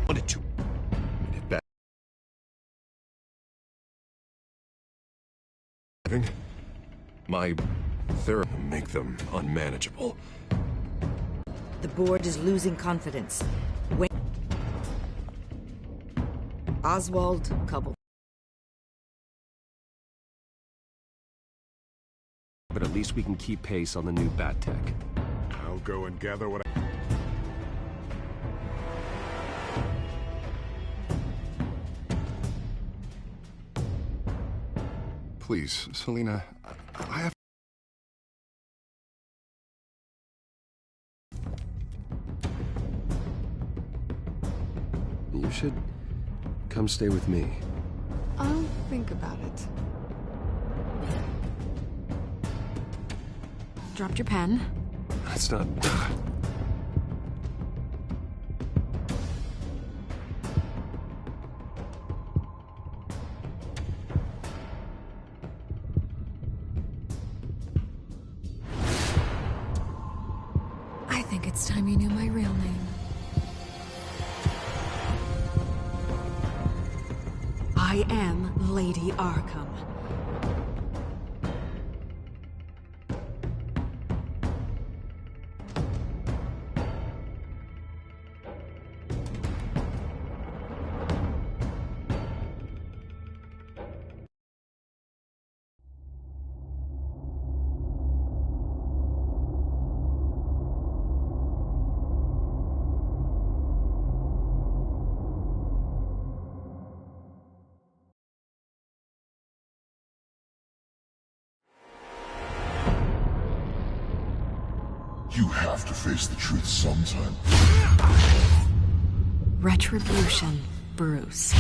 wanted to it back. My therapy make them unmanageable. The board is losing confidence. Wait. Oswald Cobble. But at least we can keep pace on the new bat tech. I'll go and gather what I... Please, Selina, I have... You should come stay with me. I'll think about it. Dropped your pen. That's not... I think it's time you knew my real name. I am Lady Arkham. You have to face the truth sometime. Retribution, Bruce.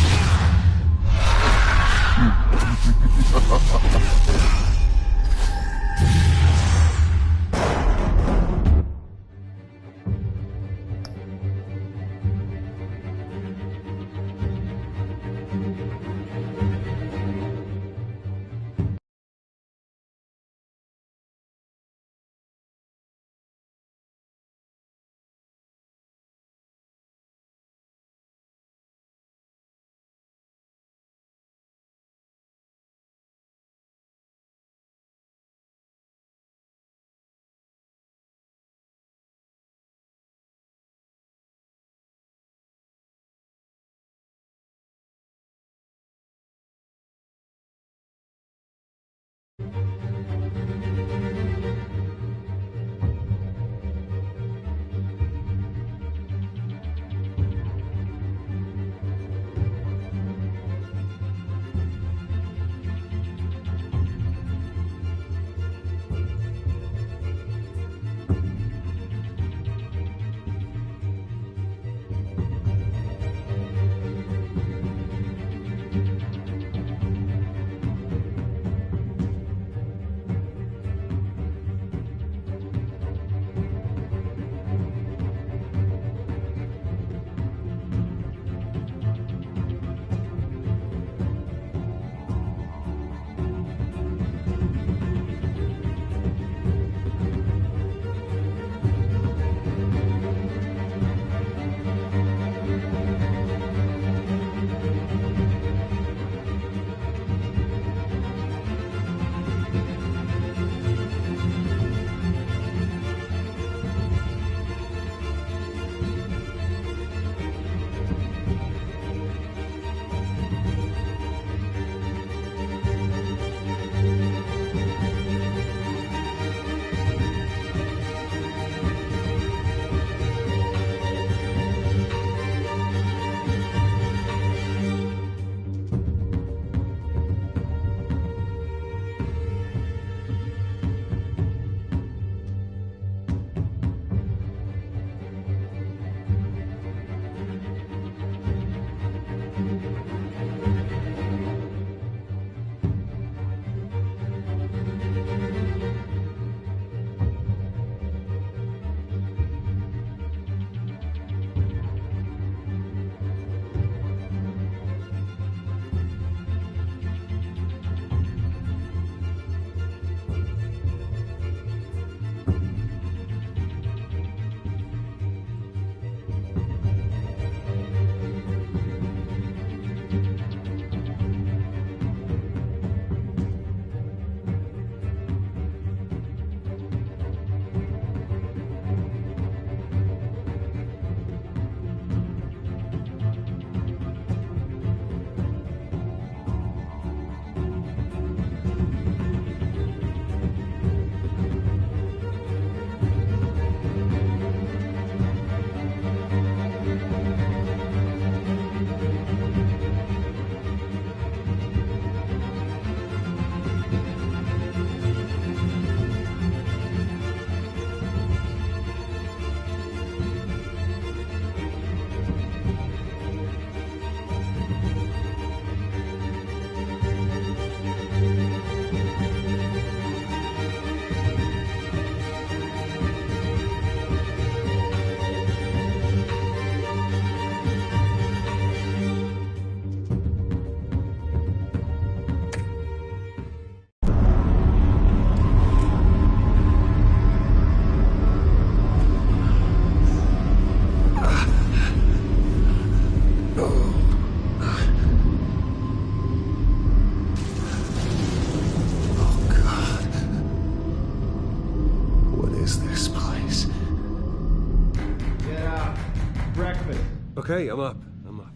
Okay, I'm up. I'm up.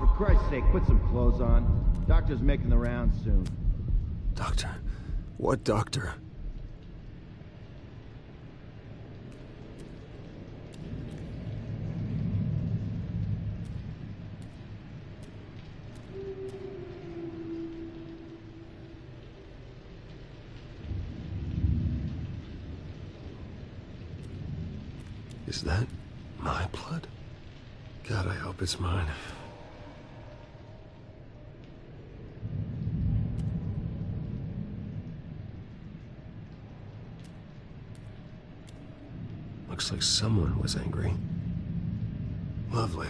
For Christ's sake, put some clothes on. Doctor's making the rounds soon. Doctor? What doctor? Is that my blood? God, I hope it's mine. Looks like someone was angry. Lovely.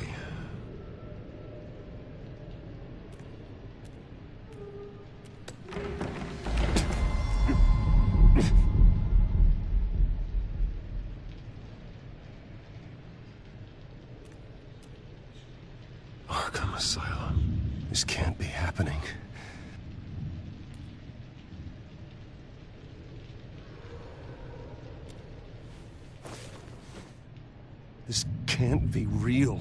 Arkham Asylum. This can't be happening. This can't be real.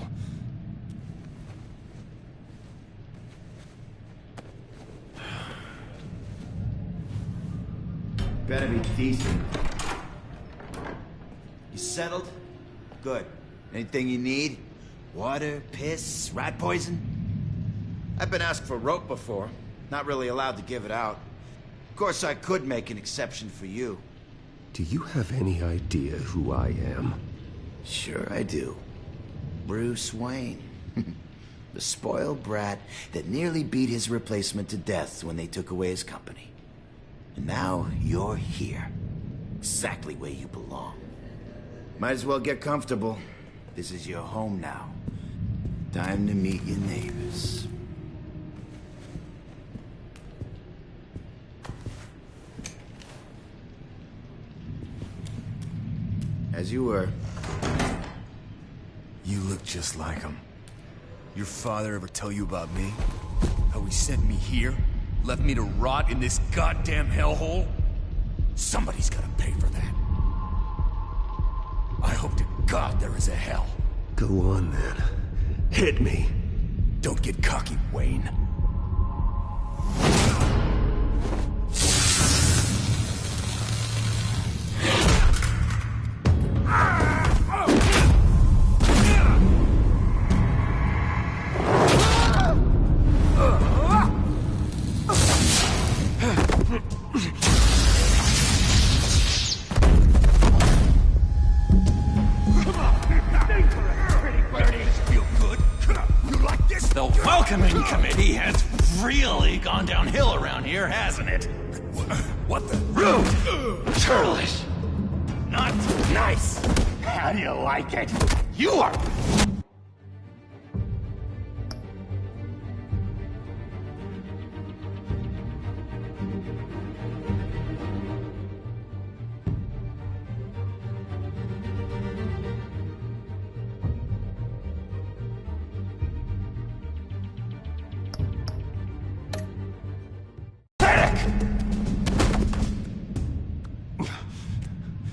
Better be decent. You settled? Good. Anything you need? Water, piss, rat poison? I've been asked for rope before. Not really allowed to give it out. Of course, I could make an exception for you. Do you have any idea who I am? Sure I do. Bruce Wayne. The spoiled brat that nearly beat his replacement to death when they took away his company. And now you're here. Exactly where you belong. Might as well get comfortable. This is your home now. Time to meet your neighbors. As you were. You look just like him. Your father ever tell you about me? How he sent me here? Left me to rot in this goddamn hellhole? Somebody's gotta pay for that. I hope to God there is a hell. Go on, then. Hit me. Don't get cocky, Wayne. The welcoming committee has really gone downhill around here, hasn't it? What the? Rude! Churlish! Not nice! How do you like it? You are...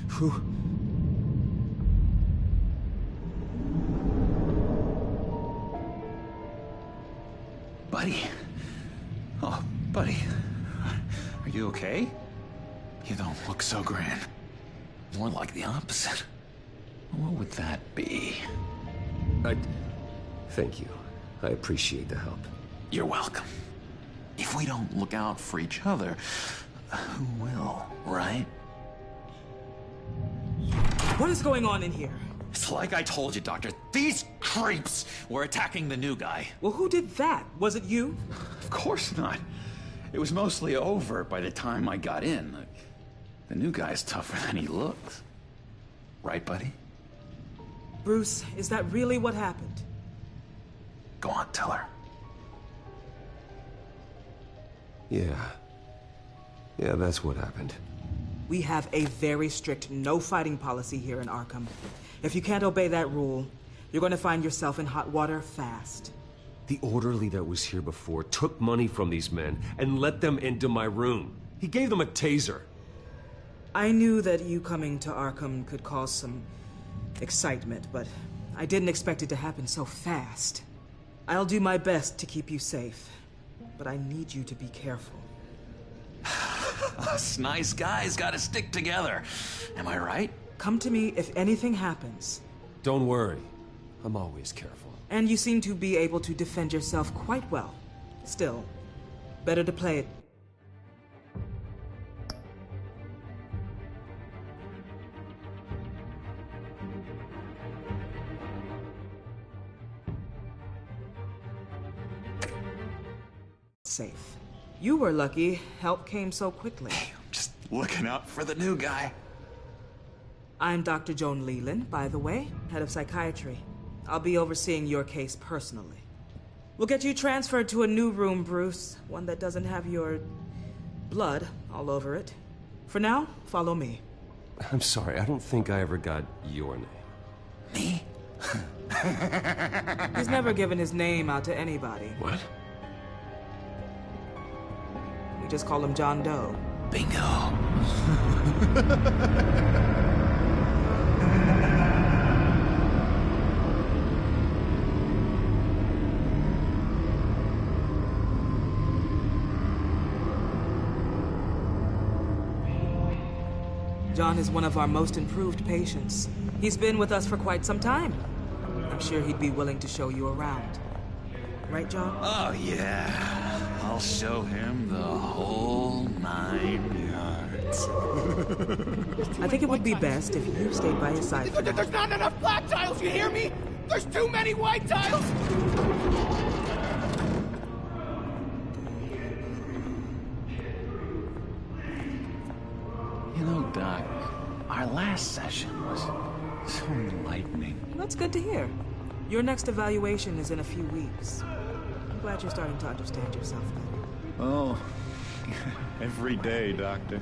Who? Buddy. Oh, buddy. Are you okay? You don't look so grand. More like the opposite. What would that be? Thank you. I appreciate the help. You're welcome. If we don't look out for each other, who will, right? What is going on in here? It's like I told you, Doctor. These creeps were attacking the new guy. Well, who did that? Was it you? Of course not. It was mostly over by the time I got in. The new guy's tougher than he looks. Right, buddy? Bruce, is that really what happened? Go on, tell her. Yeah, that's what happened. We have a very strict no fighting policy here in Arkham. If you can't obey that rule, you're going to find yourself in hot water fast. The orderly that was here before took money from these men and let them into my room. He gave them a taser. I knew that you coming to Arkham could cause some excitement, but I didn't expect it to happen so fast. I'll do my best to keep you safe, but I need you to be careful. Us nice guys gotta stick together. Am I right? Come to me if anything happens. Don't worry. I'm always careful. And you seem to be able to defend yourself quite well. Still, better to play it. Safe. You were lucky help came so quickly. Just looking out for the new guy. I'm Dr. Joan Leland, by the way, head of psychiatry. I'll be overseeing your case personally. We'll get you transferred to a new room, Bruce. One that doesn't have your blood all over it. For now, follow me. I'm sorry, I don't think I ever got your name. Me? He's never given his name out to anybody. What? We just call him John Doe. Bingo. John is one of our most improved patients. He's been with us for quite some time. I'm sure he'd be willing to show you around. Right, John? Oh, yeah. I'll show him the whole 9 yards. I think it would be best if you stayed by his side. There's not enough black tiles, you hear me? There's too many white tiles! You know, Doc, our last session was so enlightening. That's good to hear. Your next evaluation is in a few weeks. I'm glad you're starting to understand yourself better. Oh, every day, Doctor.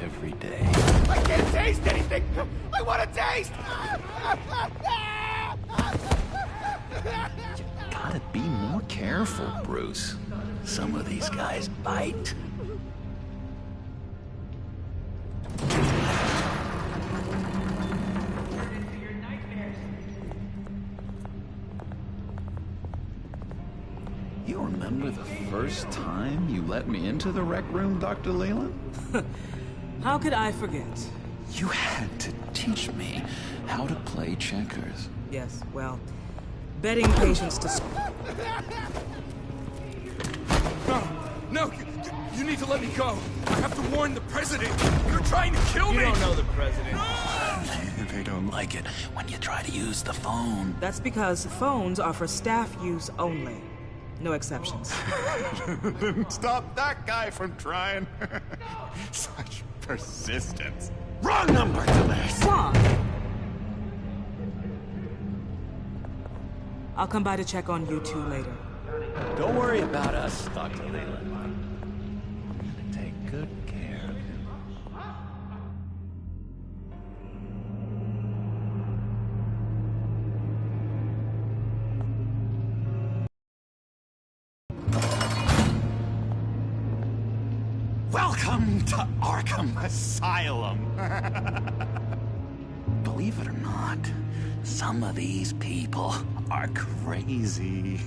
Every day. I can't taste anything! I want to taste! You gotta be more careful, Bruce. Some of these guys bite. You remember the first time you let me into the rec room, Dr. Leland? How could I forget? You had to teach me how to play checkers. Yes, well, betting patients to... No, you need to let me go. I have to warn the president. You're trying to kill me. You don't know the president. They don't like it when you try to use the phone. That's because phones are for staff use only. No exceptions. Stop that guy from trying. Such persistence. Wrong number to this! Wrong! I'll come by to check on you two later. Don't worry about us, Dr. Leland. I'm gonna take good care of him. Welcome to Arkham Asylum. Believe it or not, some of these people are crazy.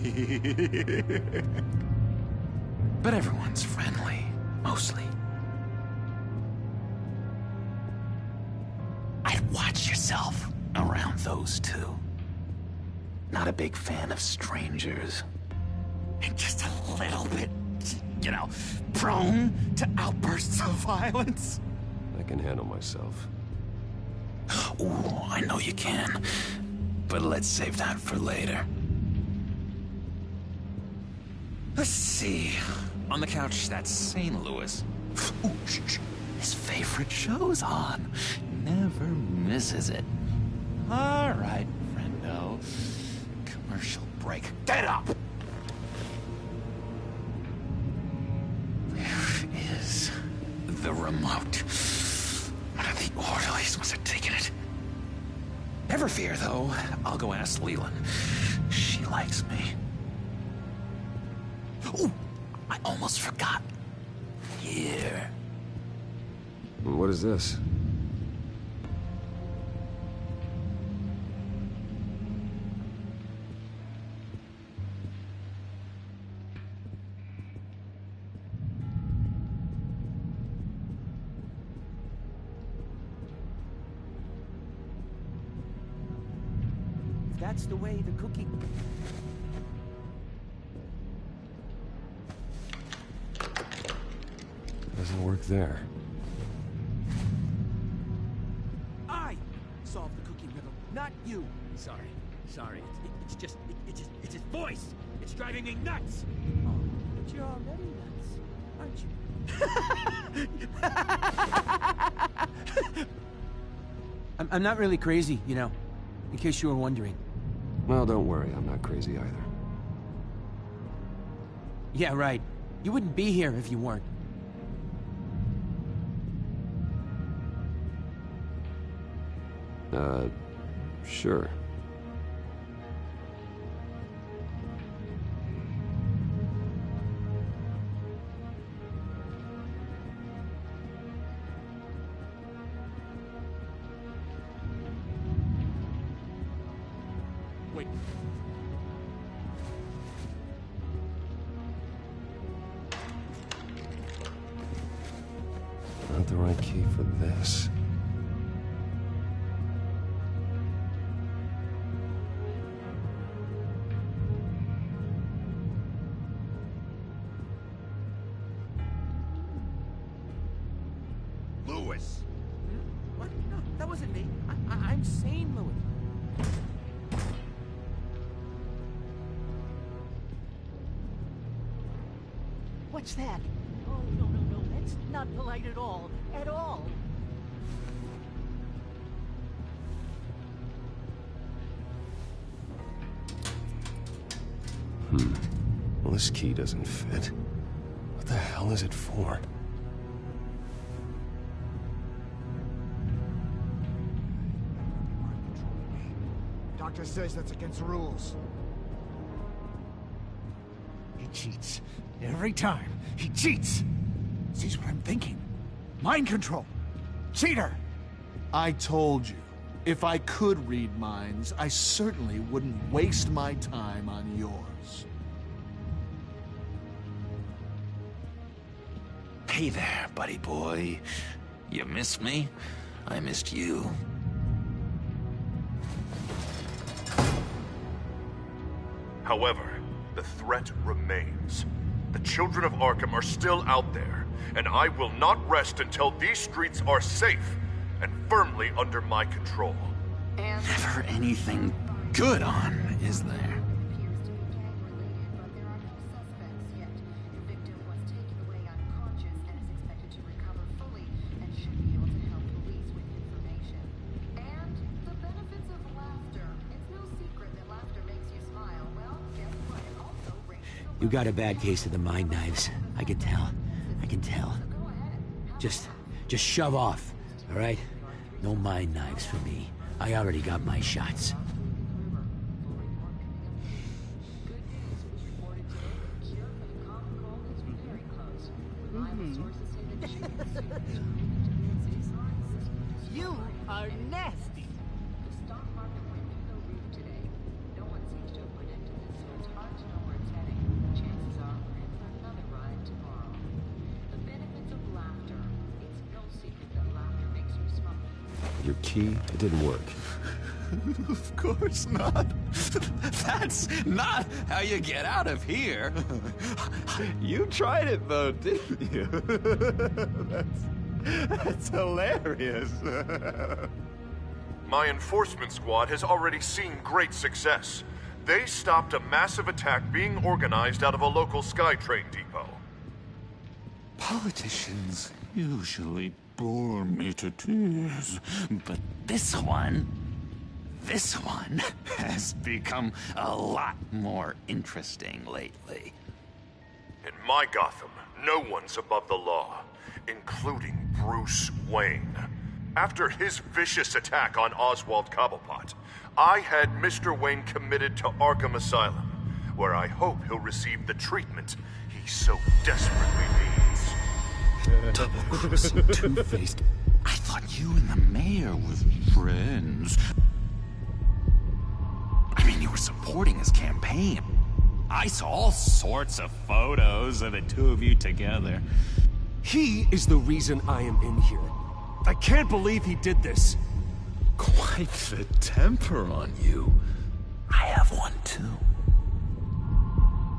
But everyone's friendly, mostly. I'd watch yourself around those two. Not a big fan of strangers. And just a little bit, you know, prone to outbursts of violence. I can handle myself. Ooh, I know you can. But let's save that for later. Let's see. On the couch, that's St. Louis. Ooh, shh. His favorite show's on. Never misses it. All right, friendo. Commercial break. Get up! Where is the remote? One of the orderlies must have taken it. Never fear, though. I'll go ask Leland. She likes me. Ooh, I almost forgot. Here. What is this? if that's the way the cookie... Doesn't work there. I solved the cookie riddle, not you. Sorry. It's his voice. It's driving me nuts. Oh, but you're already nuts, aren't you? I'm not really crazy, you know, in case you were wondering. Well, don't worry, I'm not crazy either. Yeah, right. You wouldn't be here if you weren't. Sure. Wait. Not the right key for this. Lewis! What? No, that wasn't me. I'm sane, Louis. What's that? Oh, no, that's not polite at all. At all. Well, this key doesn't fit. What the hell is it for? Doctor says that's against the rules. He cheats. Every time. He cheats! Sees what I'm thinking. Mind control. Cheater! I told you, if I could read minds, I certainly wouldn't waste my time on yours. Hey there, buddy boy. You missed me? I missed you. However, the threat remains. The children of Arkham are still out there, and I will not rest until these streets are safe and firmly under my control. Never anything good on, is there? You got a bad case of the mind knives. I can tell. Just shove off, all right? No mind knives for me. I already got my shots. You are nasty. Your key, it didn't work. Of course not. That's not how you get out of here. You tried it though, didn't you? That's hilarious. My enforcement squad has already seen great success. They stopped a massive attack being organized out of a local SkyTrain depot. Politicians usually bore me to tears, but this one has become a lot more interesting lately. In my Gotham, no one's above the law, including Bruce Wayne. After his vicious attack on Oswald Cobblepot, I had Mr. Wayne committed to Arkham Asylum, where I hope he'll receive the treatment he so desperately needs. Double-crossing, two-faced... I thought you and the mayor were friends. I mean, you were supporting his campaign. I saw all sorts of photos of the two of you together. He is the reason I am in here. I can't believe he did this. Quite the temper on you. I have one too.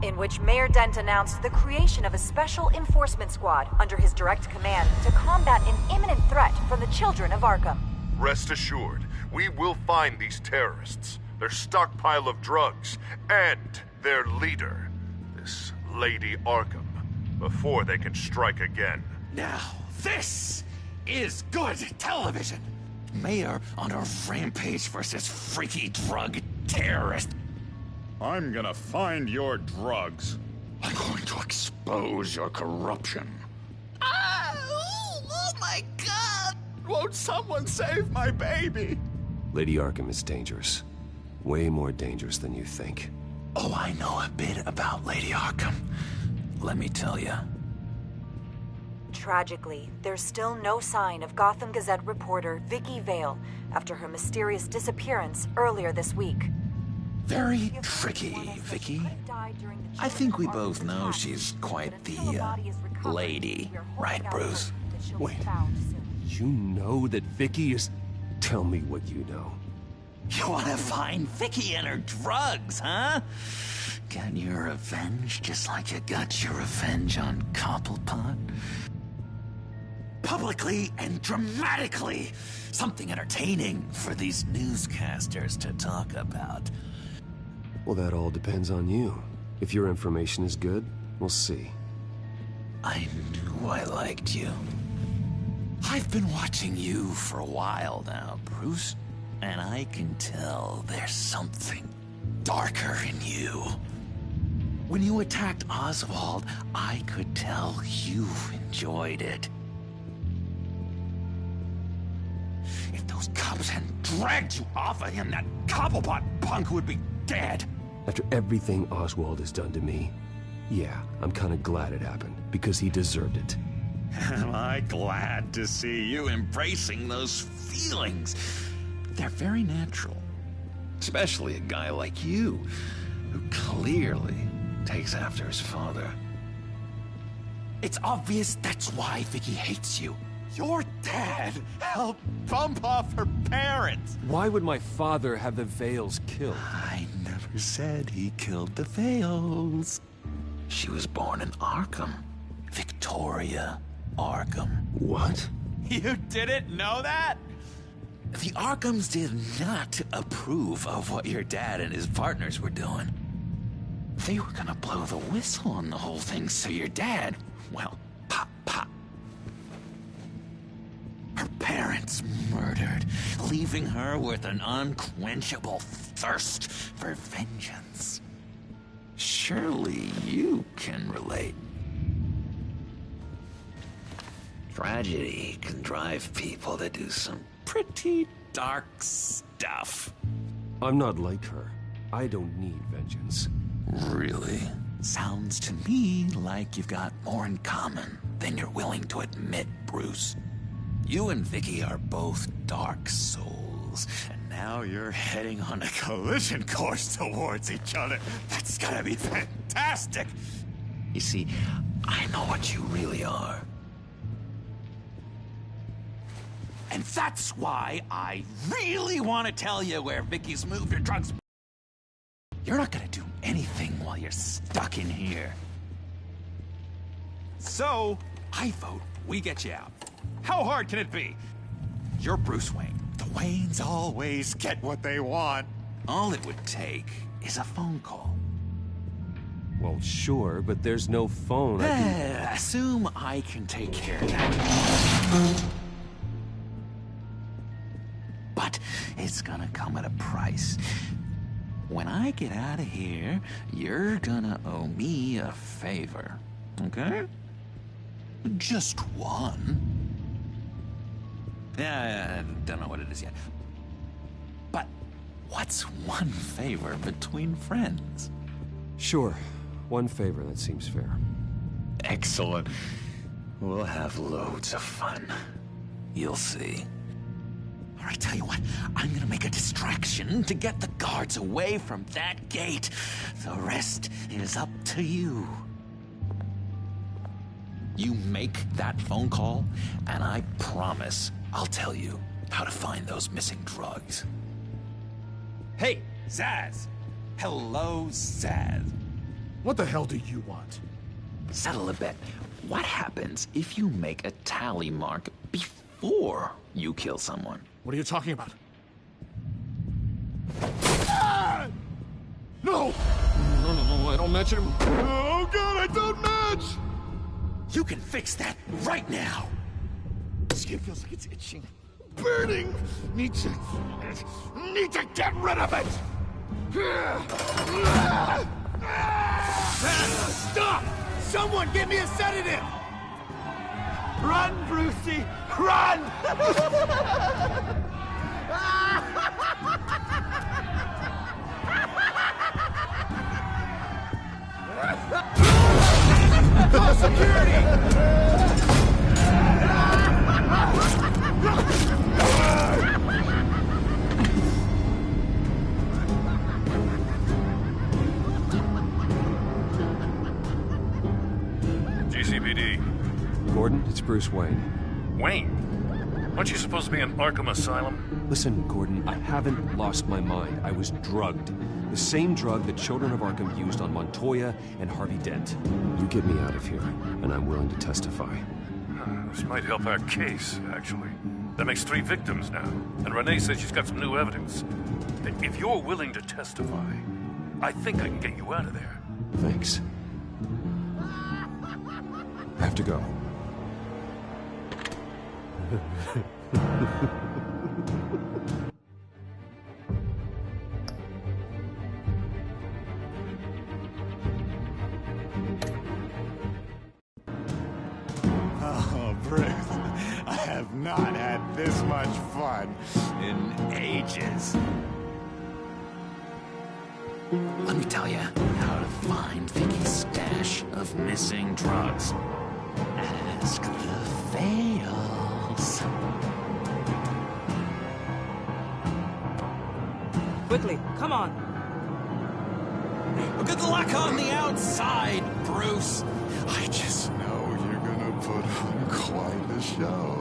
In which Mayor Dent announced the creation of a special enforcement squad under his direct command to combat an imminent threat from the children of Arkham. Rest assured, we will find these terrorists, their stockpile of drugs, and their leader, this Lady Arkham, before they can strike again. Now, this is good television! Mayor on a rampage versus freaky drug terrorist. I'm gonna find your drugs. I'm going to expose your corruption. Oh my God! Won't someone save my baby? Lady Arkham is dangerous. Way more dangerous than you think. Oh, I know a bit about Lady Arkham. Let me tell you. Tragically, there's still no sign of Gotham Gazette reporter Vicky Vale after her mysterious disappearance earlier this week. Very tricky, Vicky. I think we both know she's quite the, lady, right, Bruce? Wait, you know that Vicky is... Tell me what you know. You want to find Vicky and her drugs, huh? Get your revenge just like you got your revenge on Cobblepot? Publicly and dramatically! Something entertaining for these newscasters to talk about. Well, that all depends on you. If your information is good, we'll see. I knew I liked you. I've been watching you for a while now, Bruce. And I can tell there's something darker in you. When you attacked Oswald, I could tell you enjoyed it. If those cops hadn't dragged you off of him, that Cobblepot punk would be dead. After everything Oswald has done to me, yeah, I'm kind of glad it happened, because he deserved it. Am I glad to see you embracing those feelings? They're very natural. Especially a guy like you, who clearly takes after his father. It's obvious that's why Vicky hates you. Your dad helped bump off her parents. Why would my father have the Vales killed? I never said he killed the Vales. She was born in Arkham. Victoria Arkham. What? You didn't know that? The Arkhams did not approve of what your dad and his partners were doing. They were gonna blow the whistle on the whole thing, so your dad, well, pop, pop. Her parents murdered, leaving her with an unquenchable thirst for vengeance. Surely you can relate. Tragedy can drive people to do some pretty dark stuff. I'm not like her. I don't need vengeance. Really? Sounds to me like you've got more in common than you're willing to admit, Bruce. You and Vicky are both dark souls, and now you're heading on a collision course towards each other. That's gonna be fantastic! You see, I know what you really are. And that's why I really want to tell you where Vicky's moved her drugs. You're not gonna do anything while you're stuck in here. So, I vote we get you out. How hard can it be? You're Bruce Wayne. The Waynes always get what they want. All it would take is a phone call. Well, sure, but there's no phone. Assume I can take care of that. But it's gonna come at a price. When I get out of here, you're gonna owe me a favor, okay? Just one. Yeah, I don't know what it is yet. But what's one favor between friends? Sure. One favor, that seems fair. Excellent. We'll have loads of fun. You'll see. All right, tell you what, I'm gonna make a distraction to get the guards away from that gate. The rest is up to you. You make that phone call, and I promise I'll tell you how to find those missing drugs. Hey, Zsasz! Hello, Zaz. What the hell do you want? Settle a bet. What happens if you make a tally mark before you kill someone? What are you talking about? Ah! No! No, I don't match him. Oh god, I don't match! You can fix that right now! Skin feels like it's itching. Burning! Need to get rid of it! Stop! Someone give me a sedative! Run, Brucey! Run! Call security! GCPD. Gordon, it's Bruce Wayne. Wayne? Aren't you supposed to be in Arkham Asylum? Listen, Gordon, I haven't lost my mind. I was drugged. The same drug the children of Arkham used on Montoya and Harvey Dent. You get me out of here, and I'm willing to testify. This might help our case, actually. That makes 3 victims now, and Renee says she's got some new evidence. If you're willing to testify, I think I can get you out of there. Thanks. I have to go. Oh, Bruce, I have not had this much fun in ages. Let me tell you how to find Vicky's stash of missing drugs. Ask the fails. Quickly, come on. Good luck on the outside, Bruce. I just know you're gonna put on quite a show.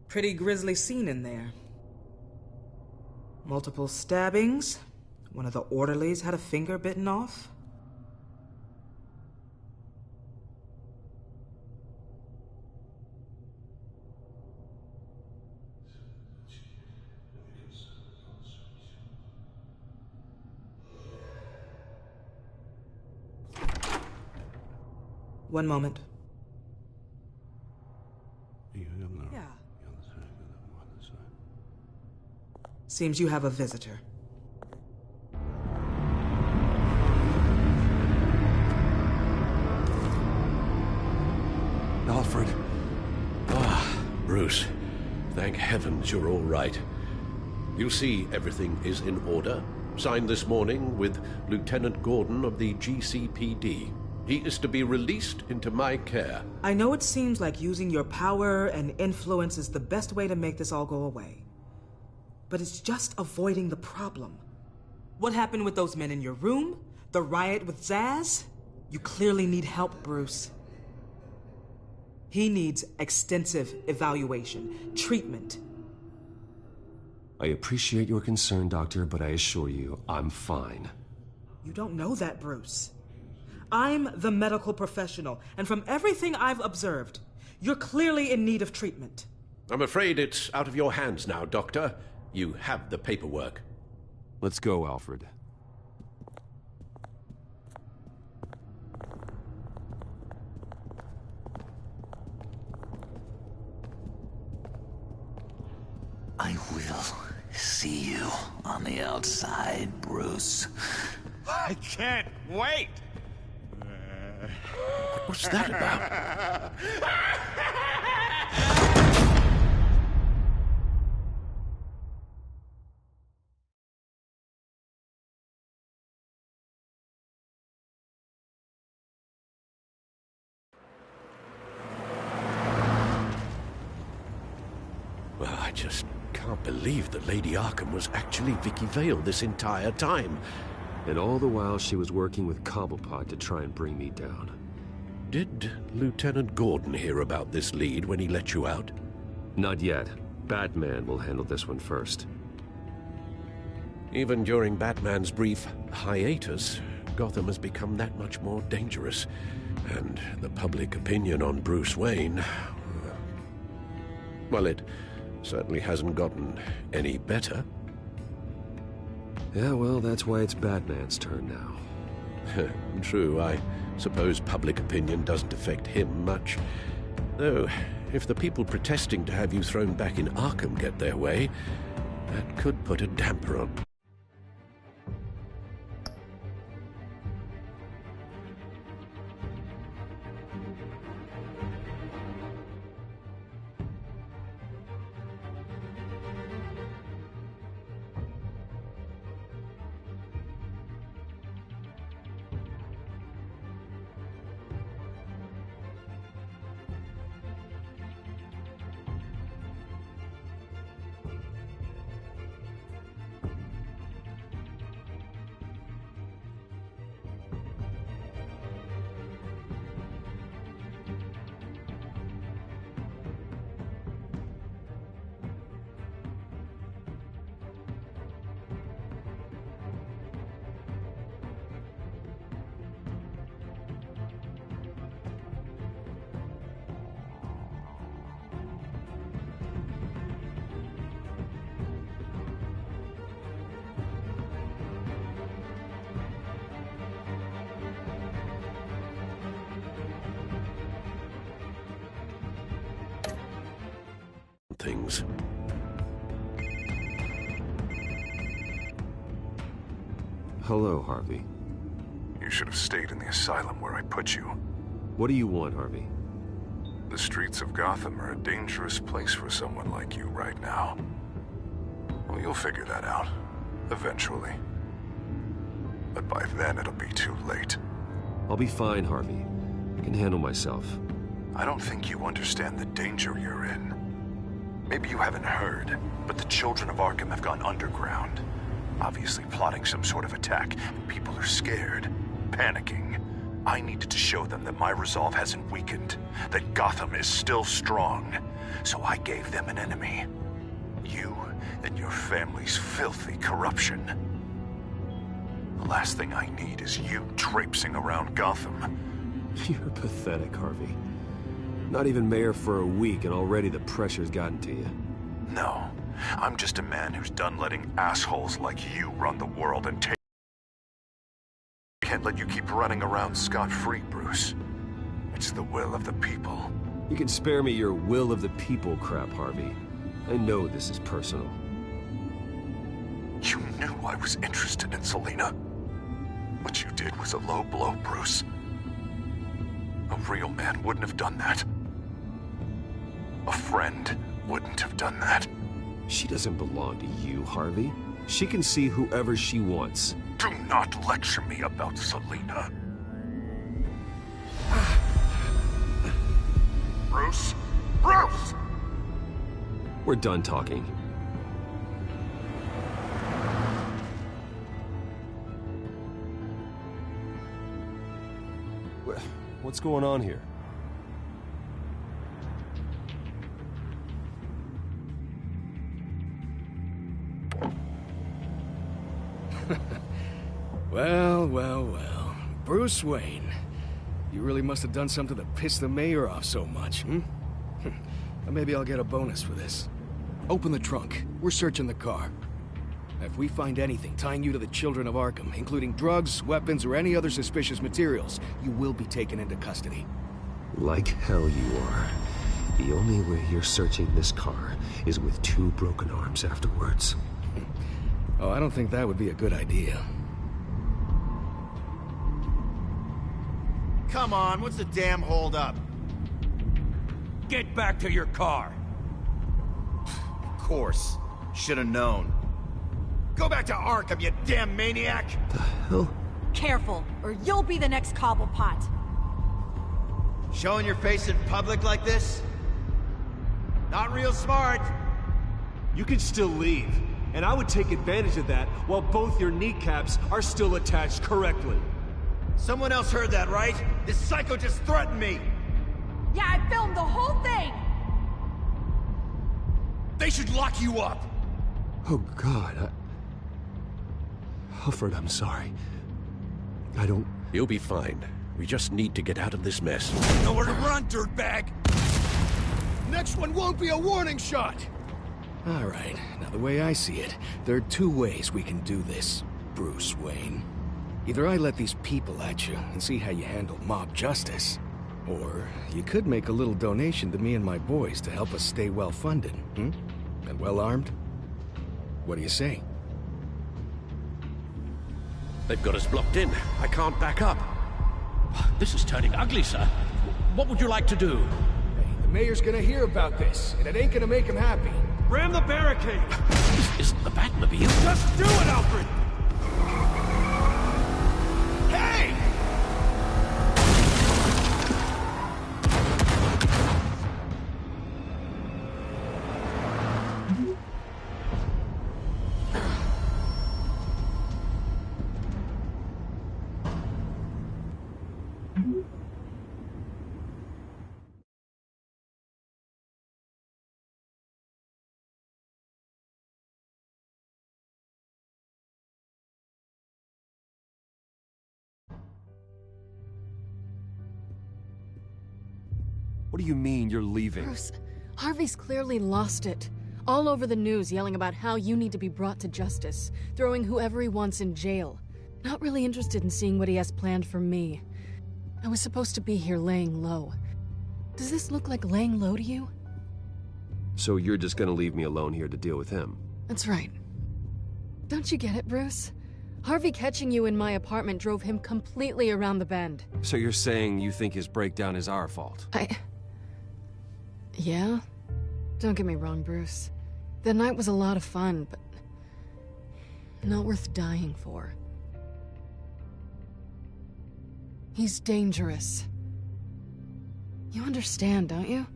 Pretty grisly scene in there. Multiple stabbings. One of the orderlies had a finger bitten off. One moment. Yeah. Seems you have a visitor. Alfred. Ah, Bruce. Thank heavens you're all right. You see, everything is in order. Signed this morning with Lieutenant Gordon of the GCPD. He is to be released into my care. I know it seems like using your power and influence is the best way to make this all go away. But it's just avoiding the problem. What happened with those men in your room? The riot with Zaz? You clearly need help, Bruce. He needs extensive evaluation, treatment. I appreciate your concern, Doctor, but I assure you, I'm fine. You don't know that, Bruce. I'm the medical professional, and from everything I've observed, you're clearly in need of treatment. I'm afraid it's out of your hands now, Doctor. You have the paperwork. Let's go, Alfred. I will see you on the outside, Bruce. I can't wait! What's that about? Well, I just can't believe that Lady Arkham was actually Vicky Vale this entire time. And all the while she was working with Cobblepot to try and bring me down. Did Did Lieutenant Gordon hear about this lead when he let you out? Not yet. Batman will handle this one first. Even during Batman's brief hiatus, Gotham has become that much more dangerous. And the public opinion on Bruce Wayne... well, it certainly hasn't gotten any better. Yeah, well, that's why it's Batman's turn now. True, I suppose public opinion doesn't affect him much. Though, if the people protesting to have you thrown back in Arkham get their way, that could put a damper on... things. Hello, Harvey. You should have stayed in the asylum where I put you. What do you want, Harvey? The streets of Gotham are a dangerous place for someone like you right now. Well, you'll figure that out. Eventually. But by then, it'll be too late. I'll be fine, Harvey. I can handle myself. I don't think you understand the danger you're in. Maybe you haven't heard, but the children of Arkham have gone underground. Obviously plotting some sort of attack, and people are scared, panicking. I needed to show them that my resolve hasn't weakened, that Gotham is still strong. So I gave them an enemy. You and your family's filthy corruption. The last thing I need is you traipsing around Gotham. You're pathetic, Harvey. Not even mayor for a week and already the pressure's gotten to you. No, I'm just a man who's done letting assholes like you run the world and take... Can't let you keep running around scot-free, Bruce. It's the will of the people. You can spare me your will of the people crap, Harvey. I know this is personal. You knew I was interested in Selina. What you did was a low blow, Bruce. A real man wouldn't have done that. A friend wouldn't have done that. She doesn't belong to you, Harvey. She can see whoever she wants. Do not lecture me about Selina. Bruce? Bruce! We're done talking. What's going on here? Well. Bruce Wayne. You really must have done something to piss the mayor off so much, hmm? Maybe I'll get a bonus for this. Open the trunk. We're searching the car. If we find anything tying you to the children of Arkham, including drugs, weapons, or any other suspicious materials, you will be taken into custody. Like hell you are. The only way you're searching this car is with 2 broken arms afterwards. Oh, I don't think that would be a good idea. Come on, what's the damn holdup? Get back to your car! Of course. Should have known. Go back to Arkham, you damn maniac! The hell? Careful, or you'll be the next Cobblepot. Showing your face in public like this? Not real smart. You can still leave, and I would take advantage of that while both your kneecaps are still attached correctly. Someone else heard that, right? This psycho just threatened me! They should lock you up! Oh, God, Alfred, I'm sorry. I don't... You'll be fine. We just need to get out of this mess. Nowhere to run, dirtbag! Next one won't be a warning shot! All right, now the way I see it, there are two ways we can do this, Bruce Wayne. Either I let these people at you and see how you handle mob justice, or you could make a little donation to me and my boys to help us stay well-funded, And well-armed? What do you say? They've got us blocked in. I can't back up. This is turning ugly, sir. What would you like to do? Hey, the mayor's gonna hear about this, and it ain't gonna make him happy. Ram the barricade! This isn't the Batmobile. Just do it, Alfred! Hey! What do you mean you're leaving? Bruce, Harvey's clearly lost it. All over the news yelling about how you need to be brought to justice, throwing whoever he wants in jail. Not really interested in seeing what he has planned for me. I was supposed to be here laying low. Does this look like laying low to you? So you're just gonna leave me alone here to deal with him? That's right. Don't you get it, Bruce? Harvey catching you in my apartment drove him completely around the bend. So you're saying you think his breakdown is our fault? Yeah? Don't get me wrong, Bruce. The night was a lot of fun, but not worth dying for. He's dangerous. You understand, don't you?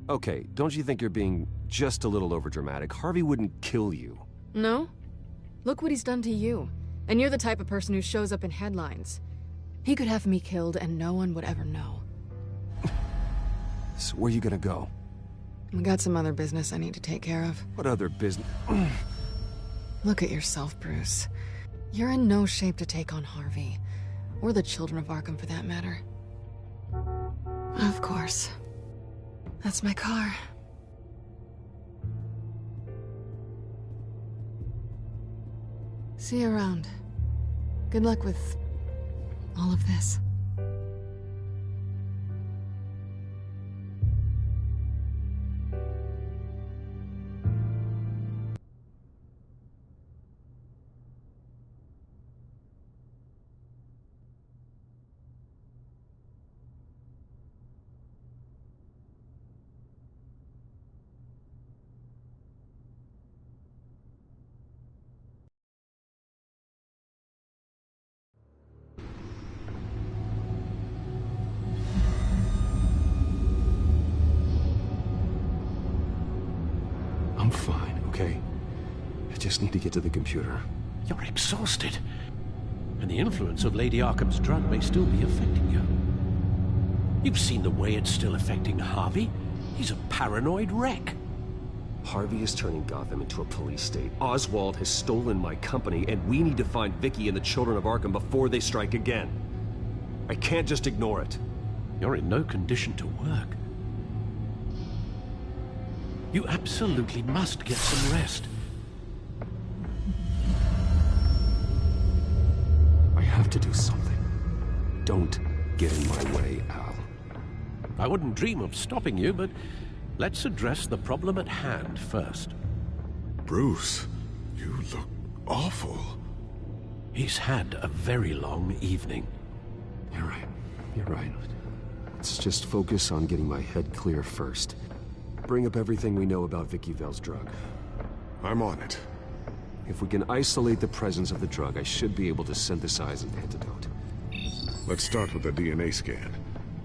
Okay, don't you think you're being just a little overdramatic? Harvey wouldn't kill you. No? Look what he's done to you. And you're the type of person who shows up in headlines. He could have me killed and no one would ever know. So where are you gonna go? I got some other business I need to take care of. What other business? Look at yourself, Bruce. You're in no shape to take on Harvey. Or the children of Arkham, for that matter. Of course. That's my car. See you around. Good luck with all of this. I'm fine, okay? I just need to get to the computer. You're exhausted. And the influence of Lady Arkham's drug may still be affecting you. You've seen the way it's still affecting Harvey. He's a paranoid wreck. Harvey is turning Gotham into a police state. Oswald has stolen my company, and we need to find Vicky and the children of Arkham before they strike again. I can't just ignore it. You're in no condition to work. You absolutely must get some rest. I have to do something. Don't get in my way, Al. I wouldn't dream of stopping you, but let's address the problem at hand first. Bruce, you look awful. He's had a very long evening. You're right. You're right. Let's just focus on getting my head clear first. Bring up everything we know about Vicky Vale's drug. I'm on it. If we can isolate the presence of the drug, I should be able to synthesize an antidote. Let's start with a DNA scan.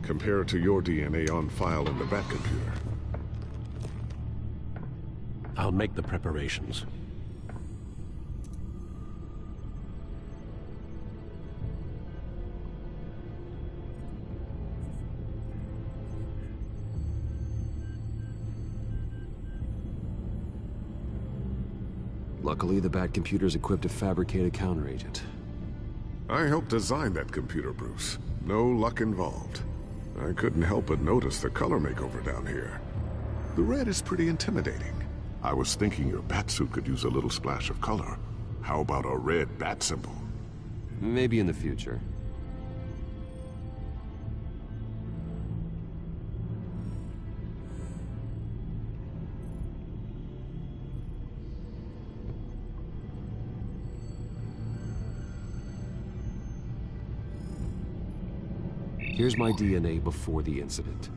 Compare it to your DNA on file in the Batcomputer. I'll make the preparations. Luckily, the Bat computer's equipped to fabricate a counteragent. I helped design that computer, Bruce. No luck involved. I couldn't help but notice the color makeover down here. The red is pretty intimidating. I was thinking your batsuit could use a little splash of color. How about a red bat symbol? Maybe in the future. Here's my DNA before the incident.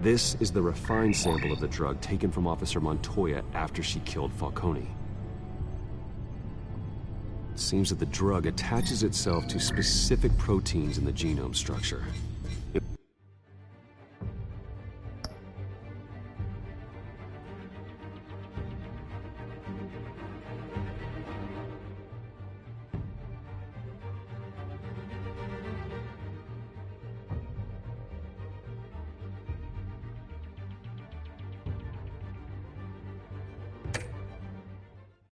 This is the refined sample of the drug taken from Officer Montoya after she killed Falcone. It seems that the drug attaches itself to specific proteins in the genome structure.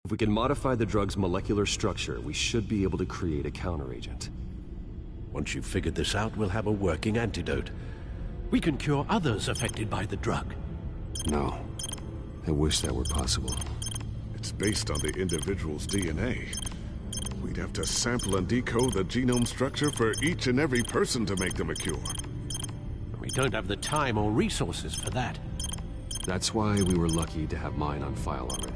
If we can modify the drug's molecular structure, we should be able to create a counteragent. Once you've figured this out, we'll have a working antidote. We can cure others affected by the drug. No. I wish that were possible. It's based on the individual's DNA. We'd have to sample and decode the genome structure for each and every person to make them a cure. We don't have the time or resources for that. That's why we were lucky to have mine on file already.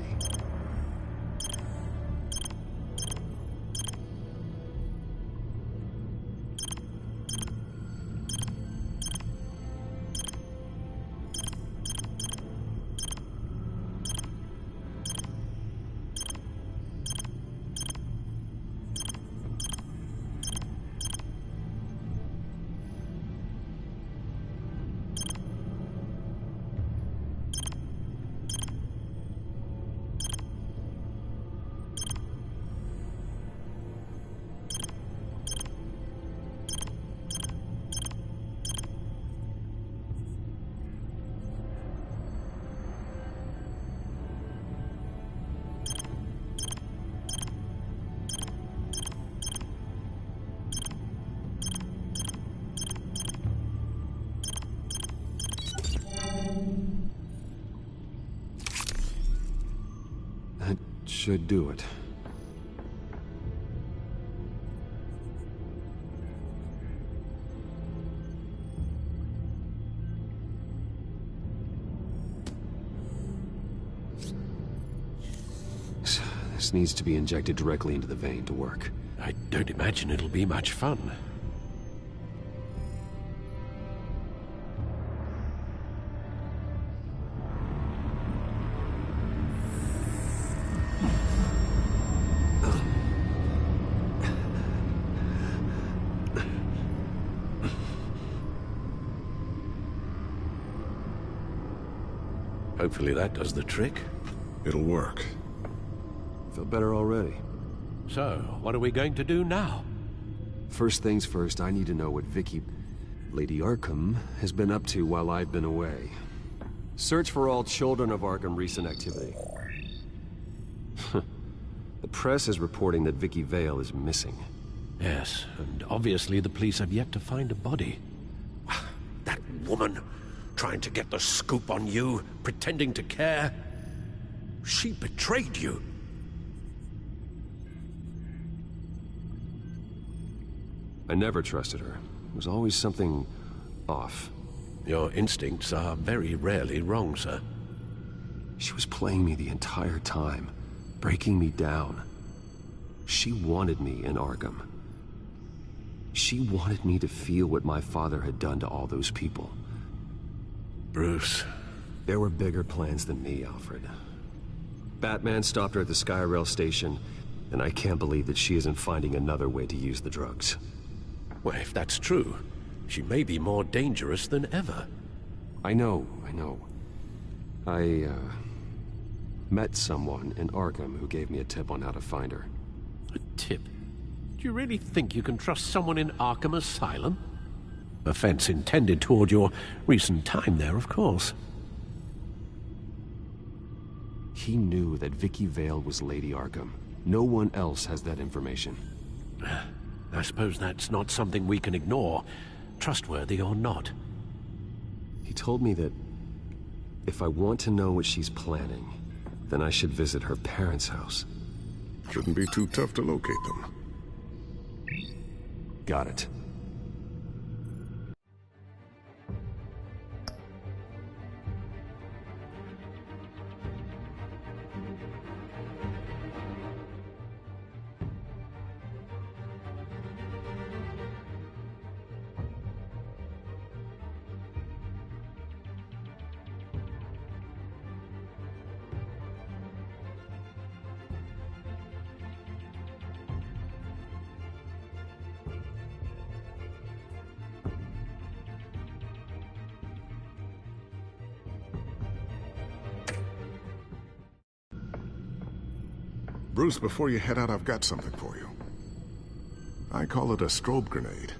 That should do it. This needs to be injected directly into the vein to work. I don't imagine it'll be much fun. Hopefully that does the trick. It'll work. Feel better already. So, what are we going to do now? First things first, I need to know what Vicky, Lady Arkham, has been up to while I've been away. Search for all children of Arkham recent activity. The press is reporting that Vicky Vale is missing. Yes, and obviously the police have yet to find a body. That woman, trying to get the scoop on you, pretending to care. She betrayed you. I never trusted her. There was always something off. Your instincts are very rarely wrong, sir. She was playing me the entire time, breaking me down. She wanted me in Arkham. She wanted me to feel what my father had done to all those people. Bruce. There were bigger plans than me, Alfred. Batman stopped her at the Skyrail station, and I can't believe that she isn't finding another way to use the drugs. Well, if that's true, she may be more dangerous than ever. I know. Met someone in Arkham who gave me a tip on how to find her. A tip? Do you really think you can trust someone in Arkham Asylum? Offense intended toward your recent time there, of course. He knew that Vicky Vale was Lady Arkham. No one else has that information. I suppose that's not something we can ignore, trustworthy or not. He told me that if I want to know what she's planning, then I should visit her parents' house. Shouldn't be too tough to locate them. Got it. Bruce, before you head out, I've got something for you. I call it a strobe grenade.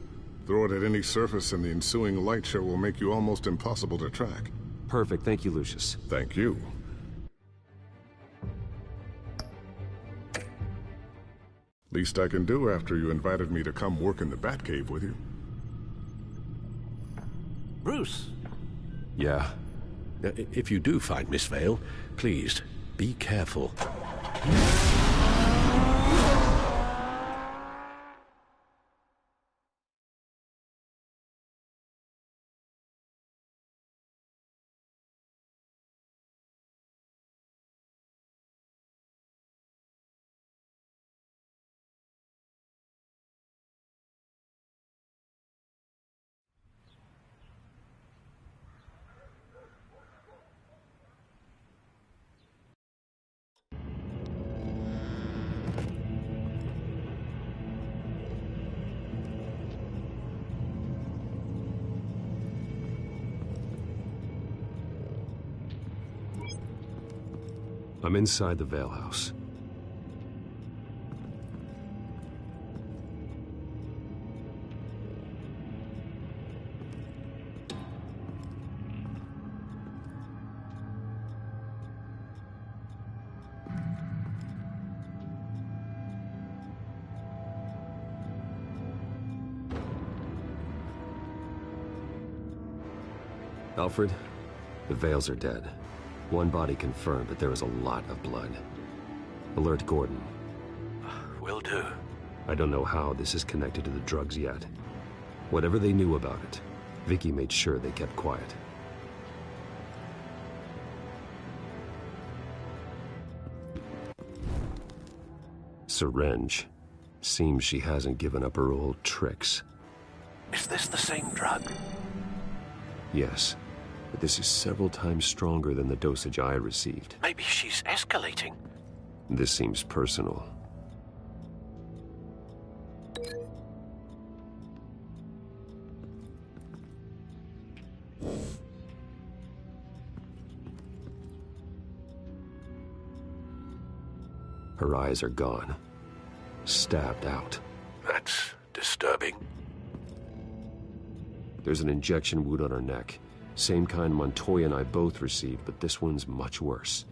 Throw it at any surface and the ensuing light show will make you almost impossible to track. Perfect. Thank you, Lucius. Thank you. Least I can do after you invited me to come work in the Batcave with you. Bruce? Yeah? If you do find Miss Vale, please, be careful. I'm inside the Vale House. Alfred, the Vales are dead. One body confirmed, but there is a lot of blood. Alert Gordon. Will do. I don't know how this is connected to the drugs yet. Whatever they knew about it, Vicky made sure they kept quiet. Syringe. Seems she hasn't given up her old tricks. Is this the same drug? Yes. But this is several times stronger than the dosage I received. Maybe she's escalating. This seems personal. Her eyes are gone. Stabbed out. That's disturbing. There's an injection wound on her neck. Same kind Montoya and I both received, but this one's much worse.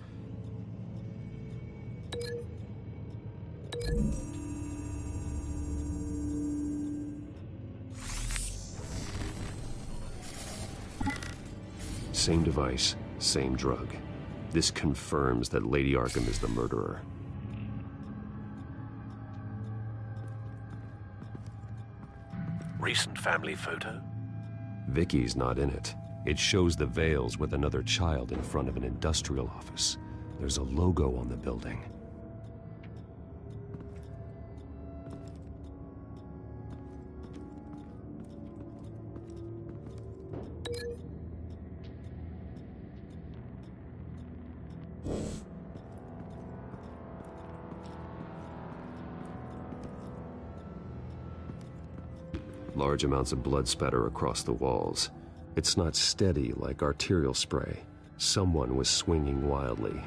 Same device, same drug. This confirms that Lady Arkham is the murderer. Recent family photo? Vicky's not in it. It shows the Vales with another child in front of an industrial office. There's a logo on the building. Large amounts of blood spatter across the walls. It's not steady like arterial spray. Someone was swinging wildly.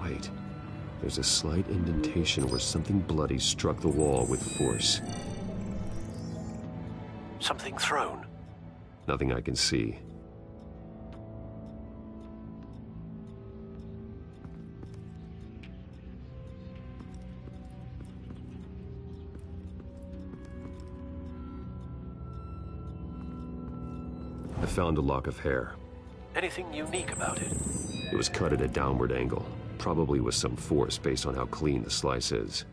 Wait. There's a slight indentation where something bloody struck the wall with force. Something thrown? Nothing I can see. I found a lock of hair. Anything unique about it? It was cut at a downward angle, probably with some force based on how clean the slice is.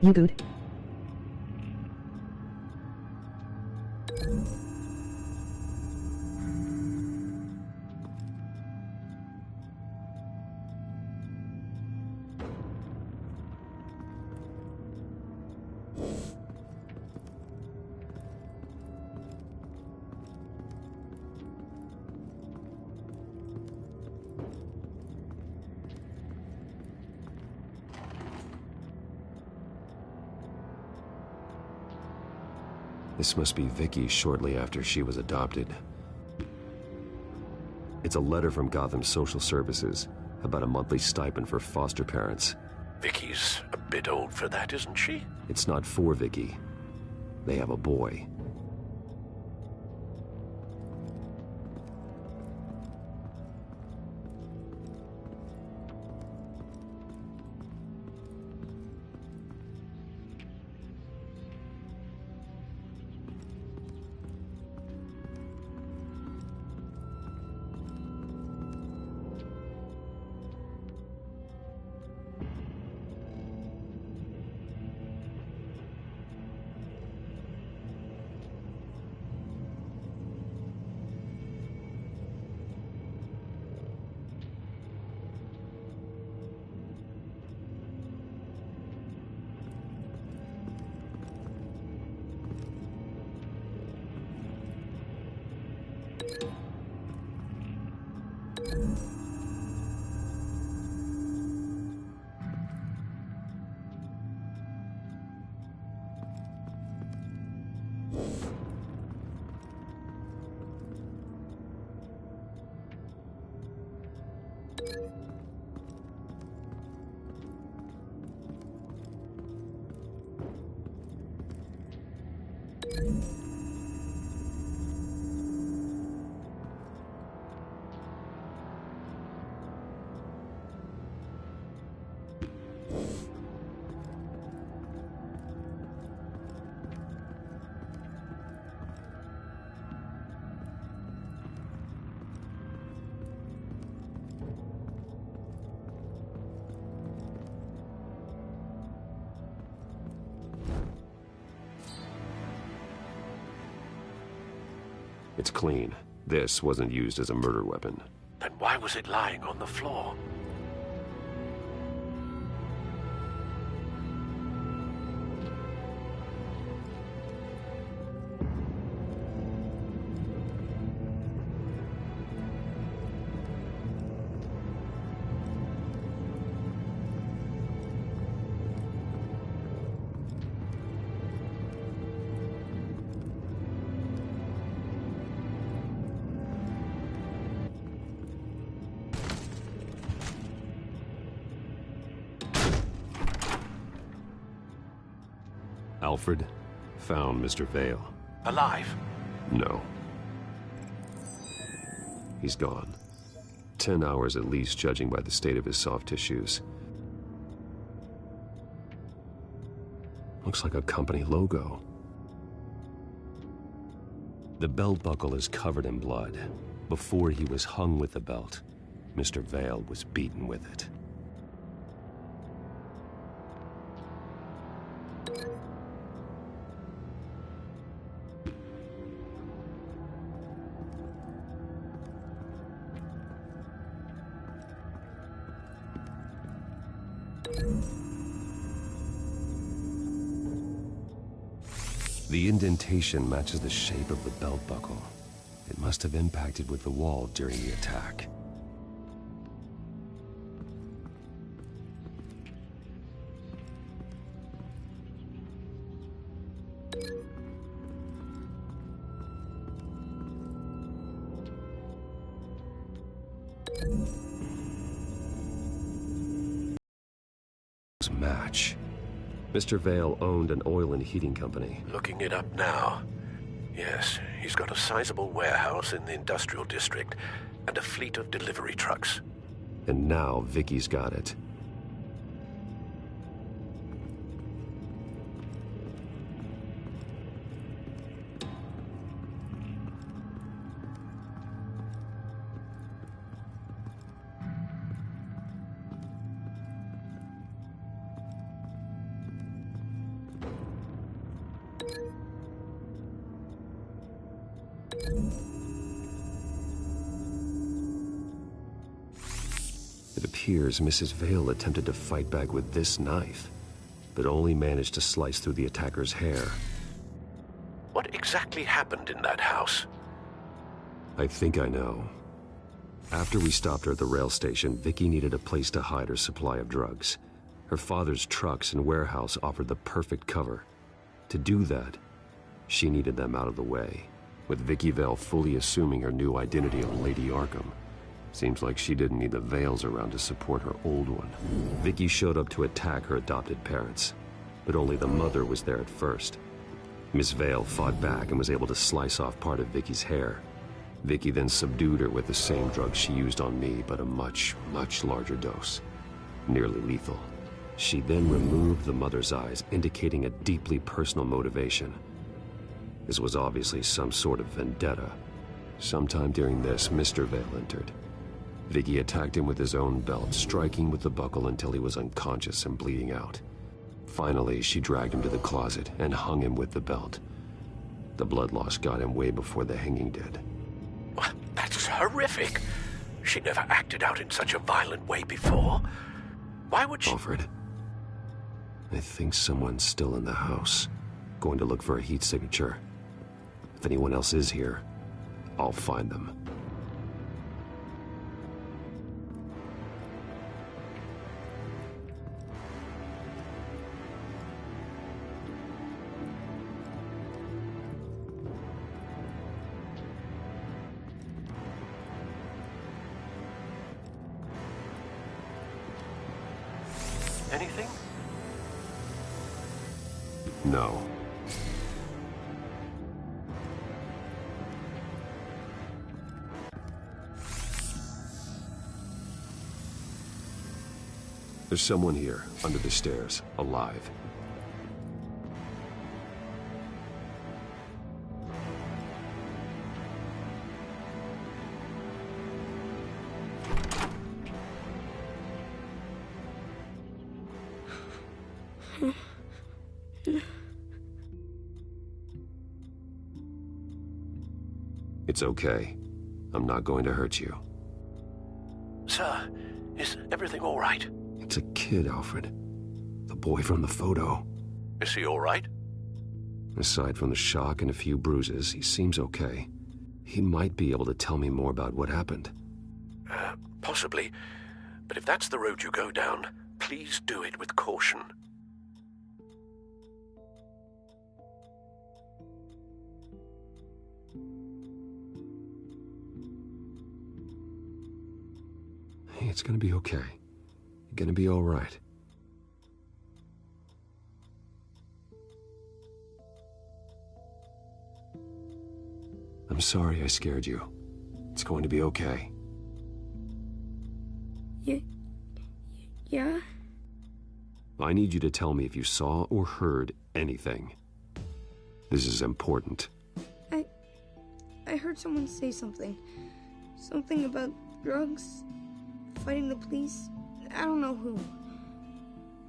You good? This must be Vicky shortly after she was adopted. It's a letter from Gotham Social Services about a monthly stipend for foster parents. Vicky's a bit old for that, isn't she? It's not for Vicky. They have a boy. It's clean. This wasn't used as a murder weapon. Then why was it lying on the floor? Alfred found Mr. Vale. Alive? No. He's gone. 10 hours at least, judging by the state of his soft tissues. Looks like a company logo. The belt buckle is covered in blood. Before he was hung with the belt, Mr. Vale was beaten with it. The indentation matches the shape of the belt buckle. It must have impacted with the wall during the attack. Match. Mr. Vale owned an oil and heating company. Looking it up now. Yes, he's got a sizable warehouse in the industrial district and a fleet of delivery trucks. And now Vicky's got it. It appears Mrs. Vale attempted to fight back with this knife, but only managed to slice through the attacker's hair. What exactly happened in that house? I think I know. After we stopped her at the rail station, Vicky needed a place to hide her supply of drugs. Her father's trucks and warehouse offered the perfect cover. To do that, she needed them out of the way, with Vicky Vale fully assuming her new identity of Lady Arkham. Seems like she didn't need the Vales around to support her old one. Vicky showed up to attack her adopted parents, but only the mother was there at first. Miss Vale fought back and was able to slice off part of Vicky's hair. Vicky then subdued her with the same drug she used on me, but a much, much larger dose. Nearly lethal. She then removed the mother's eyes, indicating a deeply personal motivation. This was obviously some sort of vendetta. Sometime during this, Mr. Vale entered. Vicky attacked him with his own belt, striking with the buckle until he was unconscious and bleeding out. Finally, she dragged him to the closet and hung him with the belt. The blood loss got him way before the hanging did. That's horrific. She never acted out in such a violent way before. Why would she— Alfred, I think someone's still in the house. Going to look for a heat signature. If anyone else is here, I'll find them. Anything? No. There's someone here, under the stairs, alive. It's okay. I'm not going to hurt you. Sir, is everything all right? It's a kid, Alfred. The boy from the photo. Is he all right? Aside from the shock and a few bruises, he seems okay. He might be able to tell me more about what happened. Possibly. But if that's the road you go down, please do it with caution. Hey, it's gonna be okay. You're gonna be all right. I'm sorry I scared you. It's going to be okay. Yeah? I need you to tell me if you saw or heard anything. This is important. I heard someone say something. Something about drugs, fighting the police. I don't know who.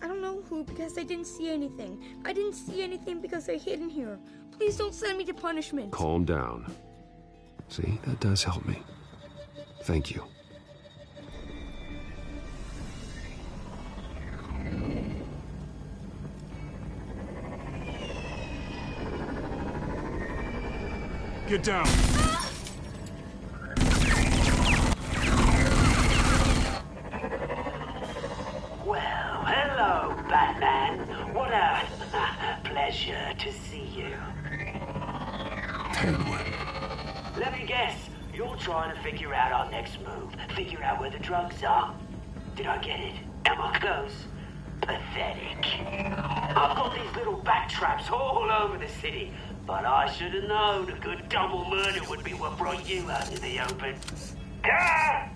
I don't know who because I didn't see anything. I didn't see anything because I hid in here. Please don't send me to punishment. Calm down. See, that does help me. Thank you. Get down! Well, hello, Batman. What a pleasure to see you. Penguin. Let me guess, you're trying to figure out our next move. Figure out where the drugs are. Did I get it? Am I close? Pathetic. I've got these little bat traps all over the city, but I should have known a good double murder would be what brought you out in the open. Ah!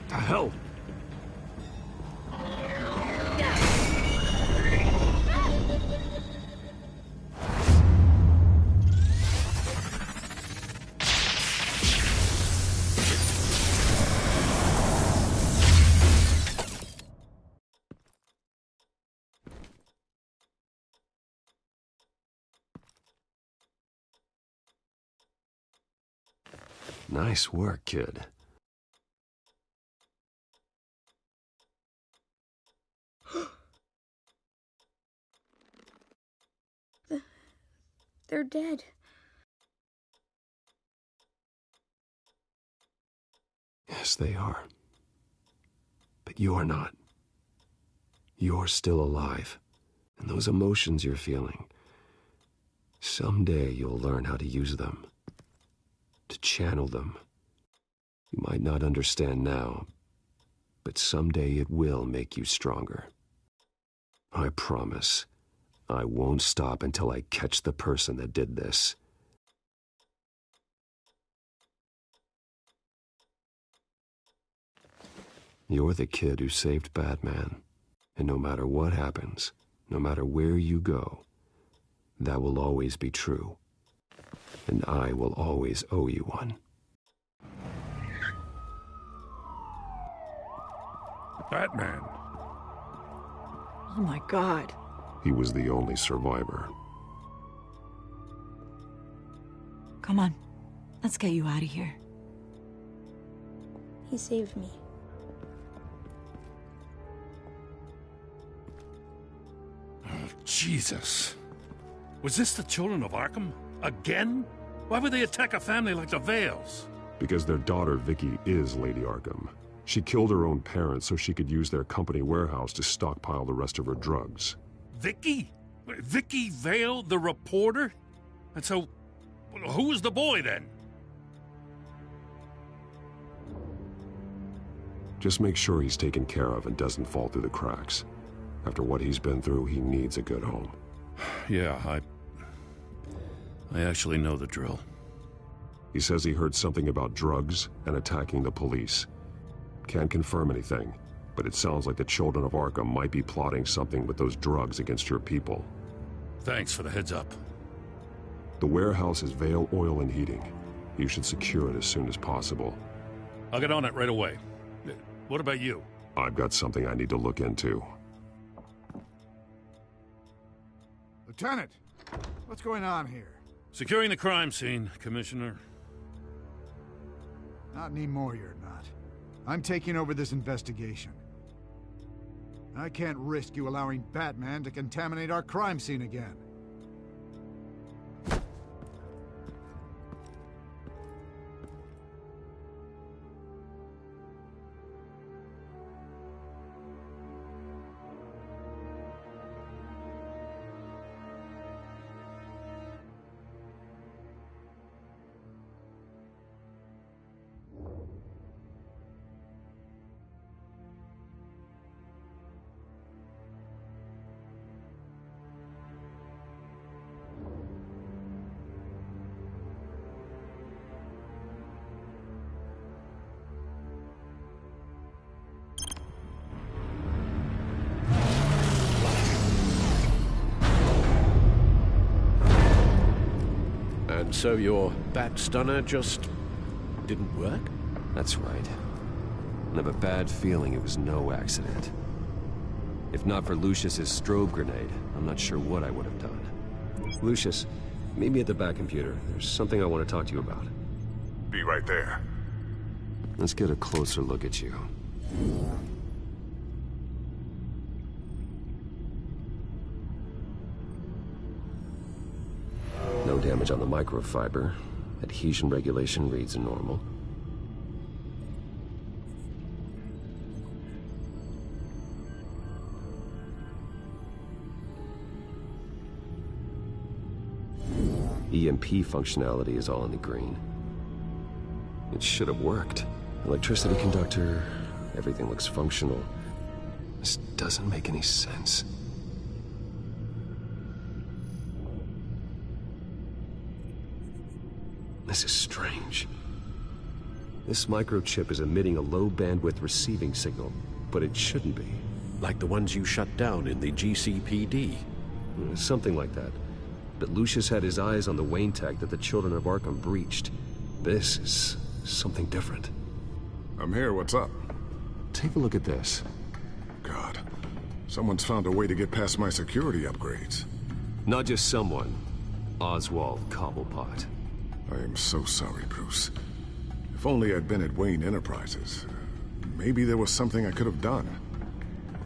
The hell? Nice work, kid. They're dead. Yes, they are. But you're not. You're still alive. And those emotions you're feeling, someday you'll learn how to use them. To channel them. You might not understand now, but someday it will make you stronger. I promise. I won't stop until I catch the person that did this. You're the kid who saved Batman. And no matter what happens, no matter where you go, that will always be true. And I will always owe you one. Batman. Oh my God. He was the only survivor. Come on. Let's get you out of here. He saved me. Oh, Jesus. Was this the children of Arkham? Again? Why would they attack a family like the Vales? Because their daughter, Vicky, is Lady Arkham. She killed her own parents so she could use their company warehouse to stockpile the rest of her drugs. Vicky? Vicky Vale, the reporter? And so, who was the boy then? Just make sure he's taken care of and doesn't fall through the cracks. After what he's been through, he needs a good home. Yeah, I actually know the drill. He says he heard something about drugs and attacking the police. Can't confirm anything, but it sounds like the children of Arkham might be plotting something with those drugs against your people. Thanks for the heads up. The warehouse is Vale Oil and Heating. You should secure it as soon as possible. I'll get on it right away. What about you? I've got something I need to look into. Lieutenant, what's going on here? Securing the crime scene, Commissioner. Not anymore, you're not. I'm taking over this investigation. I can't risk you allowing Batman to contaminate our crime scene again. And so your bat stunner just didn't work? That's right. I have a bad feeling it was no accident. If not for Lucius's strobe grenade, I'm not sure what I would have done. Lucius, meet me at the back computer. There's something I want to talk to you about. Be right there. Let's get a closer look at you. No damage on the microfiber. Adhesion regulation reads normal. EMP functionality is all in the green. It should have worked. Electricity conductor, everything looks functional. This doesn't make any sense. This is strange. This microchip is emitting a low-bandwidth receiving signal, but it shouldn't be. Like the ones you shut down in the GCPD? Something like that. But Lucius had his eyes on the Wayne tag that the Children of Arkham breached. This is something different. I'm here, what's up? Take a look at this. God, someone's found a way to get past my security upgrades. Not just someone. Oswald Cobblepot. I am so sorry, Bruce. If only I'd been at Wayne Enterprises. Maybe there was something I could have done.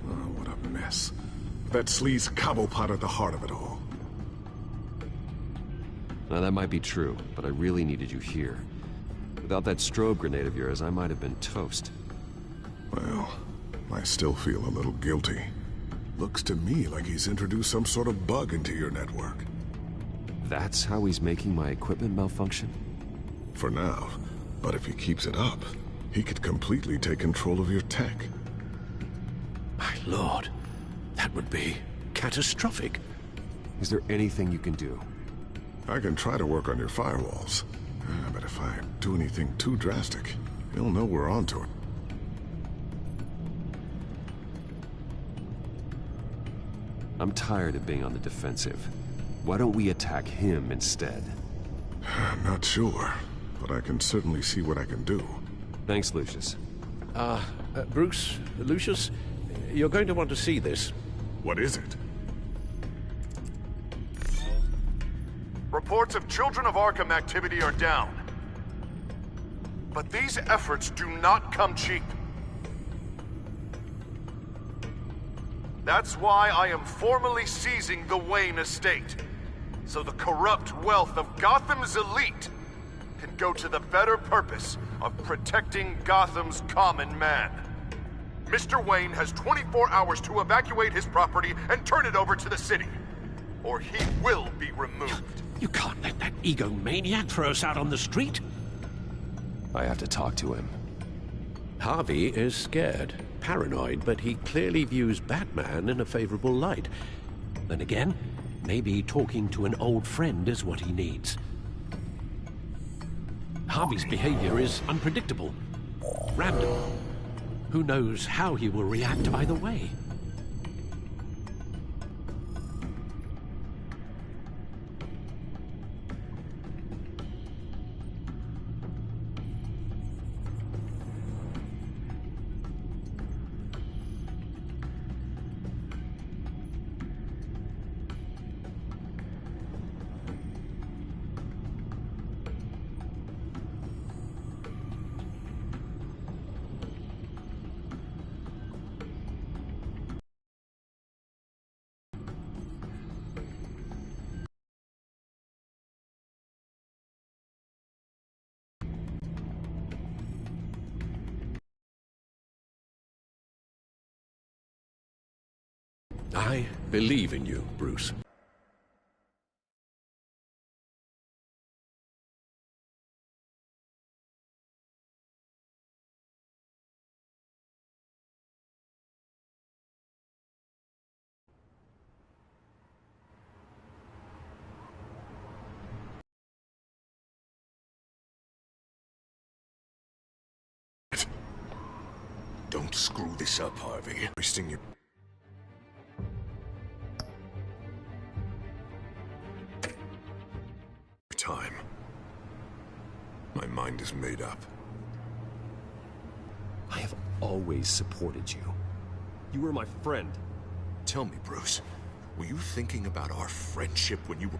Oh, what a mess. That sleaze Cobblepot at the heart of it all. Now that might be true, but I really needed you here. Without that strobe grenade of yours, I might have been toast. Well, I still feel a little guilty. Looks to me like he's introduced some sort of bug into your network. That's how he's making my equipment malfunction? For now. But if he keeps it up, he could completely take control of your tech. My lord, that would be catastrophic. Is there anything you can do? I can try to work on your firewalls. But if I do anything too drastic, he'll know we're onto it. I'm tired of being on the defensive. Why don't we attack him instead? I'm not sure, but I can certainly see what I can do. Thanks, Lucius. Bruce, Lucius, you're going to want to see this. What is it? Reports of Children of Arkham activity are down. But these efforts do not come cheap. That's why I am formally seizing the Wayne estate, so the corrupt wealth of Gotham's elite can go to the better purpose of protecting Gotham's common man. Mr. Wayne has 24 hours to evacuate his property and turn it over to the city, or he will be removed. You can't let that egomaniac throw us out on the street. I have to talk to him. Harvey is scared, paranoid, but he clearly views Batman in a favorable light. Then again, maybe talking to an old friend is what he needs. Harvey's behavior is unpredictable, random. Who knows how he will react either way? I believe in you, Bruce. Don't screw this up, Harvey. Wasting your time. My mind is made up. I have always supported you. You were my friend. Tell me, Bruce, were you thinking about our friendship when you were...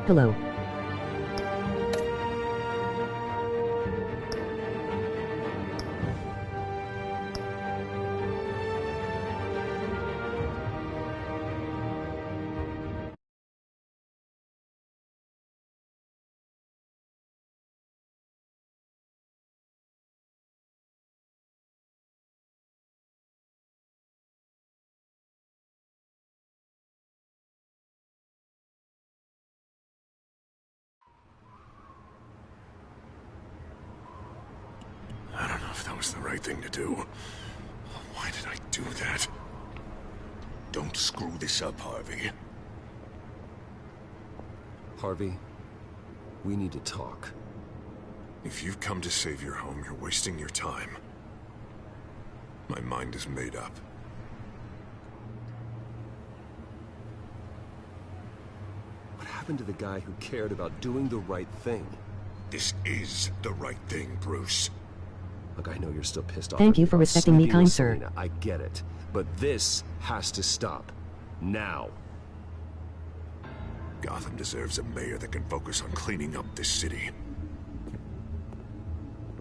Hello. I don't know if that was the right thing to do. Why did I do that? Don't screw this up, Harvey. Harvey, we need to talk. If you've come to save your home, you're wasting your time. My mind is made up. What happened to the guy who cared about doing the right thing? This is the right thing, Bruce. Look, I know you're still pissed off. Thank you for about respecting me, sleeping kind with sir. Selina. I get it. But this has to stop. Now. Gotham deserves a mayor that can focus on cleaning up this city.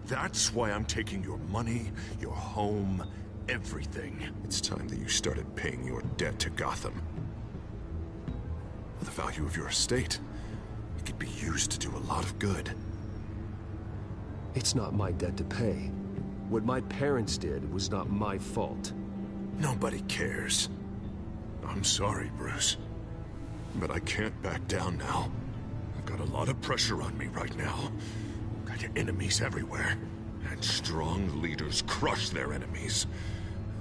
That's why I'm taking your money, your home, everything. It's time that you started paying your debt to Gotham. For the value of your estate, it could be used to do a lot of good. It's not my debt to pay. What my parents did was not my fault. Nobody cares. I'm sorry, Bruce. But I can't back down now. I've got a lot of pressure on me right now. Got enemies everywhere. And strong leaders crush their enemies.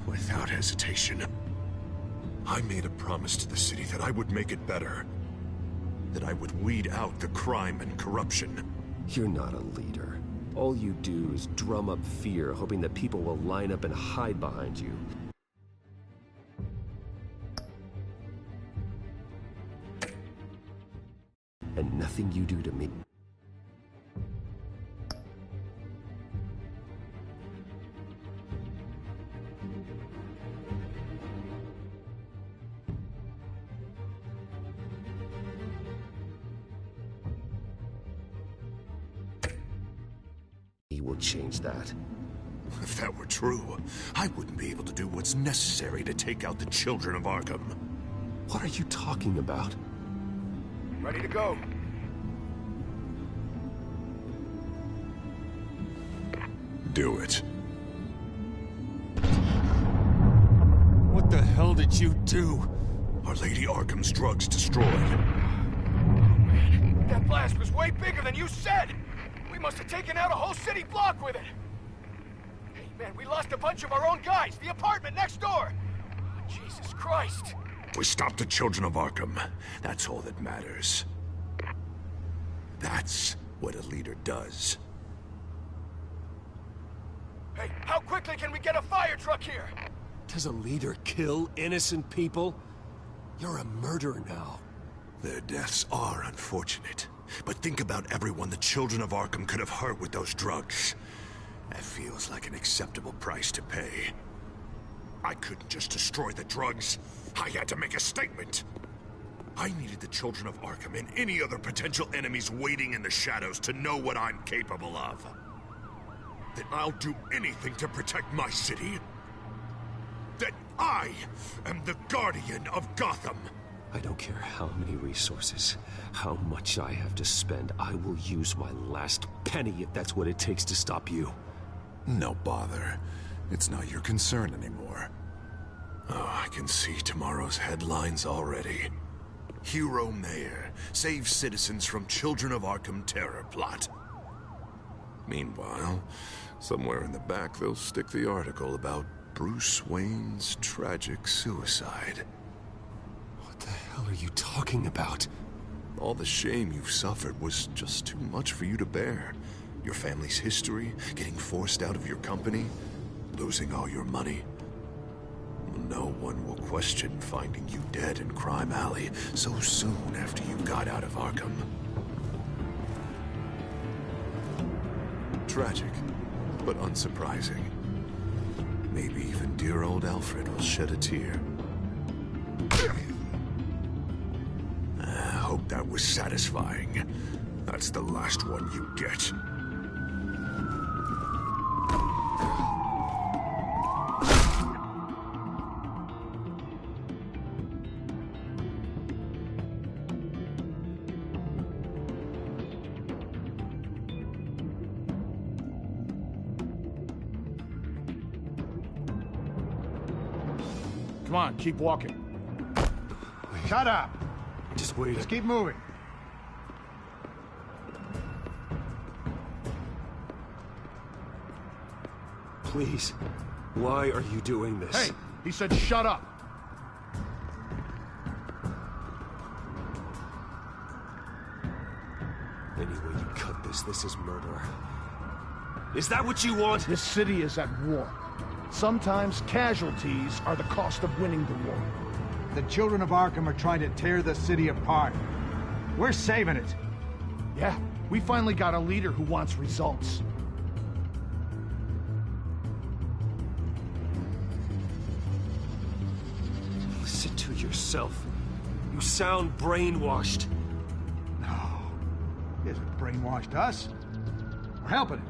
Without hesitation. I made a promise to the city that I would make it better. That I would weed out the crime and corruption. You're not a leader. All you do is drum up fear, hoping that people will line up and hide behind you. and nothing you do to me. He will change that. If that were true, I wouldn't be able to do what's necessary to take out the children of Arkham. What are you talking about? Ready to go. Do it. What the hell did you do? Our Lady Arkham's drugs destroyed. That blast was way bigger than you said! We must have taken out a whole city block with it! Hey, man, we lost a bunch of our own guys! The apartment next door! Oh, Jesus Christ! We stopped the children of Arkham. That's all that matters. That's what a leader does. Hey, how quickly can we get a fire truck here? Does a leader kill innocent people? You're a murderer now. Their deaths are unfortunate. But think about everyone the children of Arkham could have hurt with those drugs. That feels like an acceptable price to pay. I couldn't just destroy the drugs. I had to make a statement. I needed the children of Arkham and any other potential enemies waiting in the shadows to know what I'm capable of. That I'll do anything to protect my city. That I am the guardian of Gotham. I don't care how many resources, how much I have to spend. I will use my last penny if that's what it takes to stop you. No bother. It's not your concern anymore. Oh, I can see tomorrow's headlines already. Hero Mayor saves citizens from Children of Arkham terror plot. Meanwhile, somewhere in the back they'll stick the article about Bruce Wayne's tragic suicide. What the hell are you talking about? All the shame you've suffered was just too much for you to bear. Your family's history, getting forced out of your company, losing all your money. No one will question finding you dead in Crime Alley so soon after you got out of Arkham. Tragic, but unsurprising. Maybe even dear old Alfred will shed a tear. I hope that was satisfying. That's the last one you get. Come on, keep walking. Shut up! Just wait. Just keep moving. Please, why are you doing this? Hey, he said shut up. Any way you cut this, this is murder. Is that what you want? This city is at war. Sometimes casualties are the cost of winning the war. The children of Arkham are trying to tear the city apart. We're saving it. Yeah, we finally got a leader who wants results. Listen to yourself. You sound brainwashed. No. He hasn't brainwashed us. We're helping him.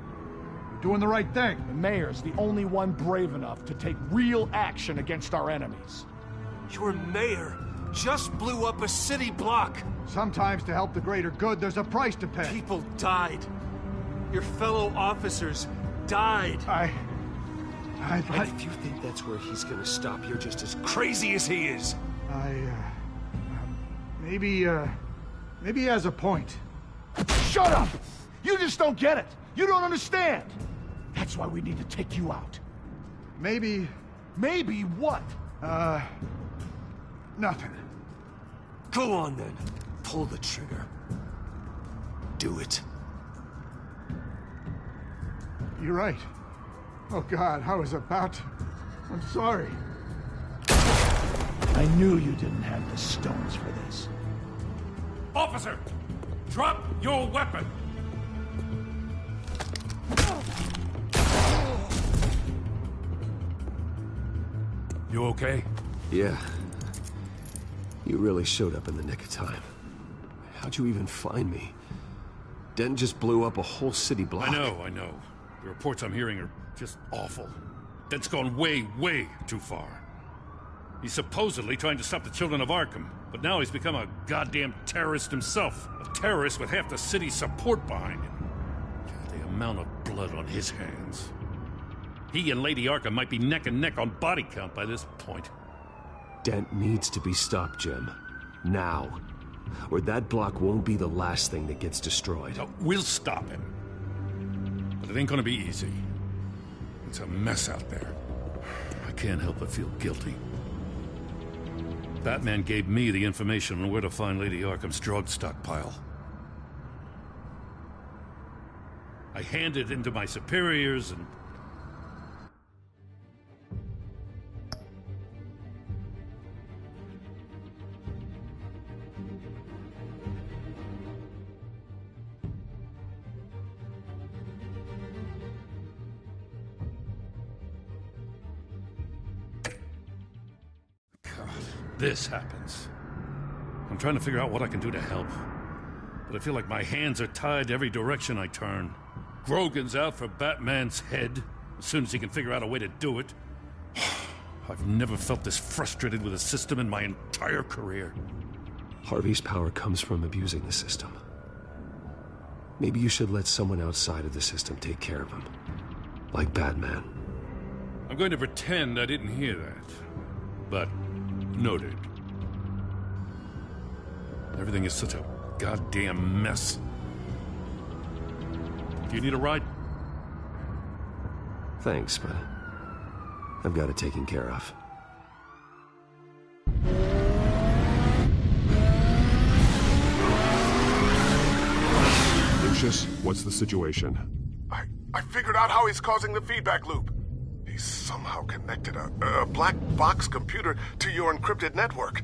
We're doing the right thing. The mayor's the only one brave enough to take real action against our enemies. Your mayor just blew up a city block. Sometimes to help the greater good, there's a price to pay. People died. Your fellow officers died. And if you think that's where he's gonna stop, you're just as crazy as he is. Maybe he has a point. Shut up! You just don't get it. You don't understand. That's why we need to take you out. Maybe... Maybe what? Nothing. Go on then. Pull the trigger. Do it. You're right. Oh God, I was about to... I'm sorry. I knew you didn't have the stones for this. Officer! Drop your weapon! You okay? Yeah. You really showed up in the nick of time. How'd you even find me? Dent just blew up a whole city block. I know. The reports I'm hearing are just awful. Dent's gone way, way too far. He's supposedly trying to stop the children of Arkham, but now he's become a goddamn terrorist himself. A terrorist with half the city's support behind him. The amount of blood on his hands. He and Lady Arkham might be neck and neck on body count by this point. Dent needs to be stopped, Jim. Now. Or that block won't be the last thing that gets destroyed. No, we'll stop him. But it ain't gonna be easy. It's a mess out there. I can't help but feel guilty. Batman gave me the information on where to find Lady Arkham's drug stockpile. I handed it in to my superiors and... This happens. I'm trying to figure out what I can do to help. But I feel like my hands are tied every direction I turn. Grogan's out for Batman's head, as soon as he can figure out a way to do it. I've never felt this frustrated with a system in my entire career. Harvey's power comes from abusing the system. Maybe you should let someone outside of the system take care of him. Like Batman. I'm going to pretend I didn't hear that. But... noted. Everything is such a goddamn mess. Do you need a ride? Thanks, but I've got it taken care of. Lucius, what's the situation? I figured out how he's causing the feedback loop. He somehow connected a black box computer to your encrypted network.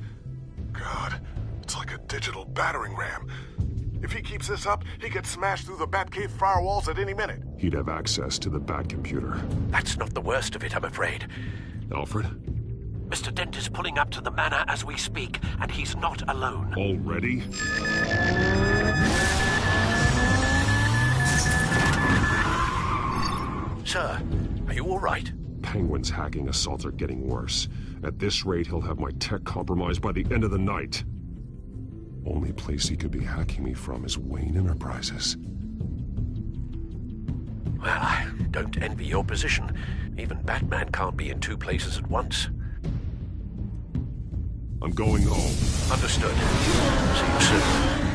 God, it's like a digital battering ram. If he keeps this up, he could smash through the Batcave firewalls at any minute. He'd have access to the Bat computer. That's not the worst of it, I'm afraid. Alfred? Mr. Dent is pulling up to the manor as we speak, and he's not alone. Already? Sir, are you all right? Penguin's hacking assaults are getting worse. At this rate, he'll have my tech compromised by the end of the night. Only place he could be hacking me from is Wayne Enterprises. Well, I don't envy your position. Even Batman can't be in two places at once. I'm going home. Understood. See you soon.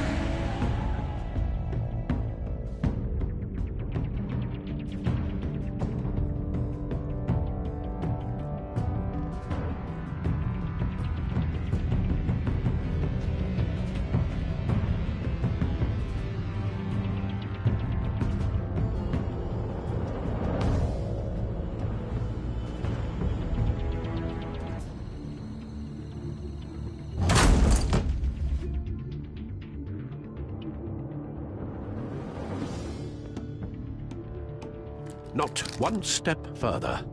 Not one step further.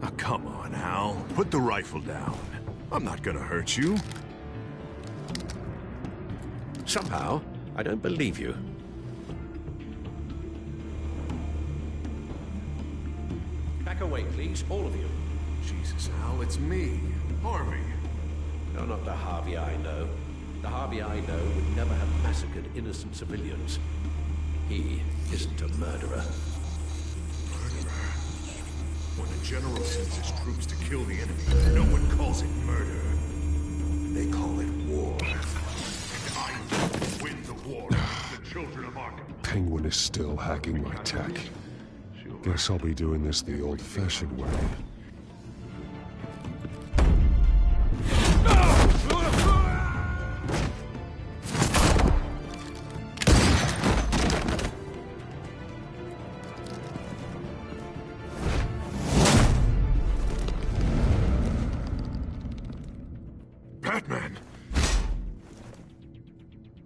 Oh, come on, Al. Put the rifle down. I'm not gonna hurt you. Somehow, I don't believe you. Back away, please, all of you. Jesus, Al, it's me, Harvey. No, not the Harvey I know. The Harvey I know would never have massacred innocent civilians. He isn't a murderer. Murderer? When a general sends his troops to kill the enemy, no one calls it murder. They call it war. And I will win the war against the children of Arkham. Penguin is still hacking my tech. Guess I'll be doing this the old-fashioned way.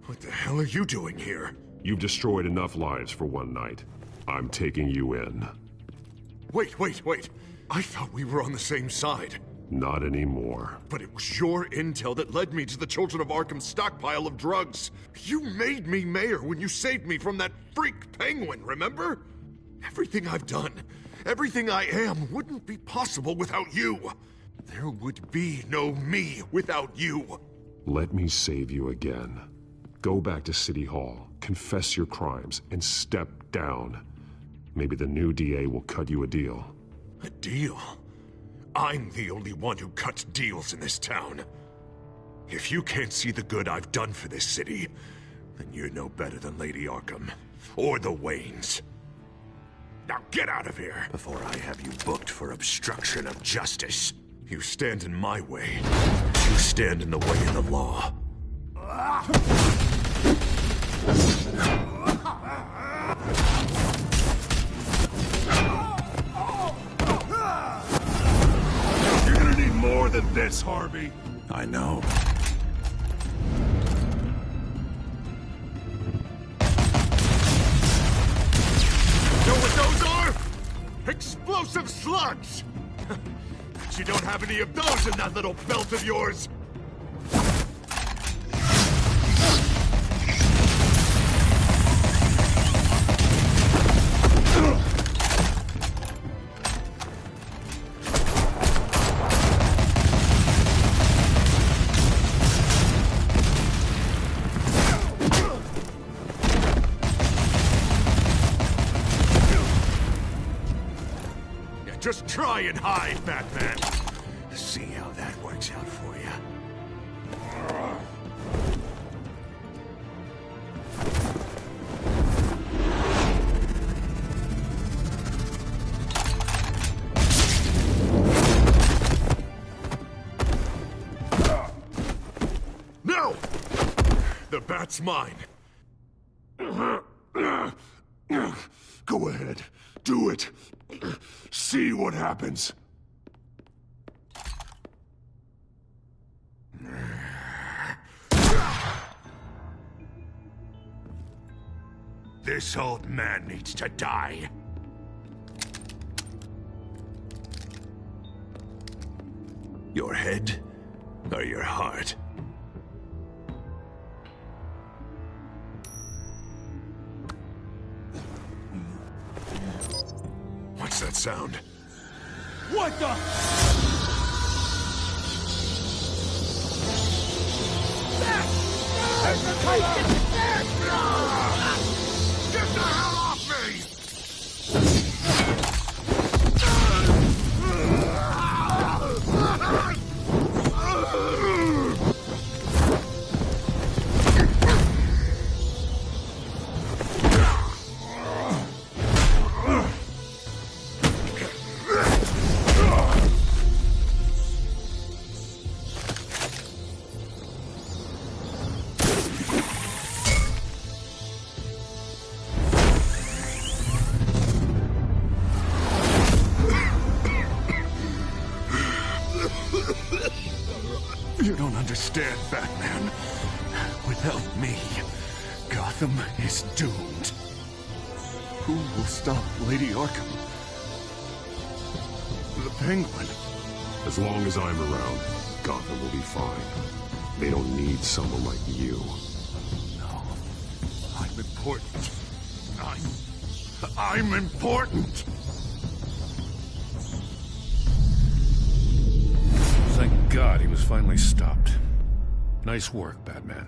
What the hell are you doing here? You've destroyed enough lives for one night. I'm taking you in. Wait. I thought we were on the same side. Not anymore. But it was your intel that led me to the Children of Arkham's stockpile of drugs. You made me mayor when you saved me from that freak penguin, remember? Everything I've done, everything I am, wouldn't be possible without you. There would be no me without you. Let me save you again. Go back to City Hall, confess your crimes, and step down. Maybe the new DA will cut you a deal. A deal? I'm the only one who cuts deals in this town. If you can't see the good I've done for this city, then you're no better than Lady Arkham. Or the Waynes. Now get out of here, before I have you booked for obstruction of justice. You stand in my way. You stand in the way of the law. You're gonna need more than this, Harvey. I know. Know what those are? Explosive slugs! But you don't have any of those in that little belt of yours! Just try and hide, Batman. See how that works out for you. No! The bat's mine. Go ahead. Do it. See what happens. This old man needs to die. Your head or your heart? What's that sound? What the? Get the hell off me! You don't understand, Batman. Without me, Gotham is doomed. Who will stop Lady Arkham? The Penguin. As long as I'm around, Gotham will be fine. They don't need someone like you. No. I'm important. I'm important! Thank God he was finally stopped. Nice work, Batman.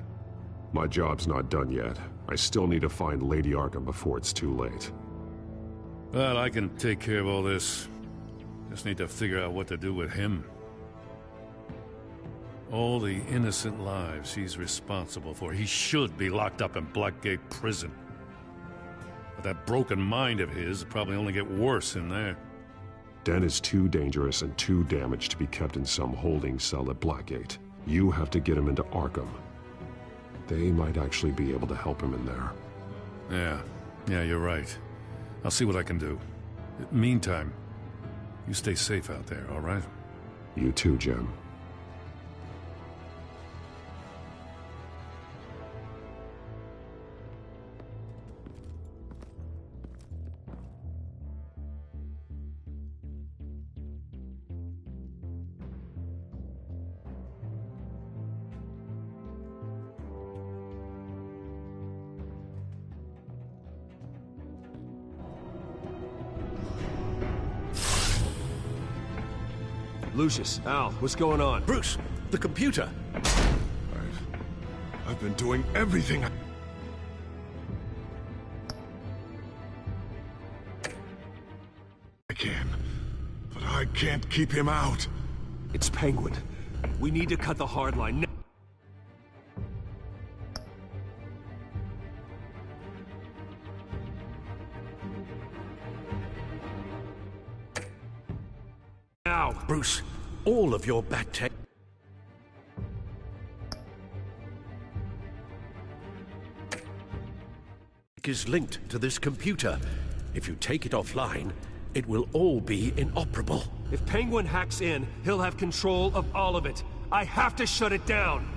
My job's not done yet. I still need to find Lady Arkham before it's too late. Well, I can take care of all this. Just need to figure out what to do with him. All the innocent lives he's responsible for. He should be locked up in Blackgate Prison. But that broken mind of his will probably only get worse in there. Den is too dangerous and too damaged to be kept in some holding cell at Blackgate. You have to get him into Arkham. They might actually be able to help him in there. Yeah, you're right. I'll see what I can do. Meantime, you stay safe out there, all right? You too, Jim. Lucius, Al, what's going on? Bruce, the computer! I've been doing everything I can, but I can't keep him out. It's Penguin. We need to cut the hard line. Now, Bruce, all of your Bat Tech is linked to this computer. If you take it offline, it will all be inoperable. If Penguin hacks in, he'll have control of all of it. I have to shut it down.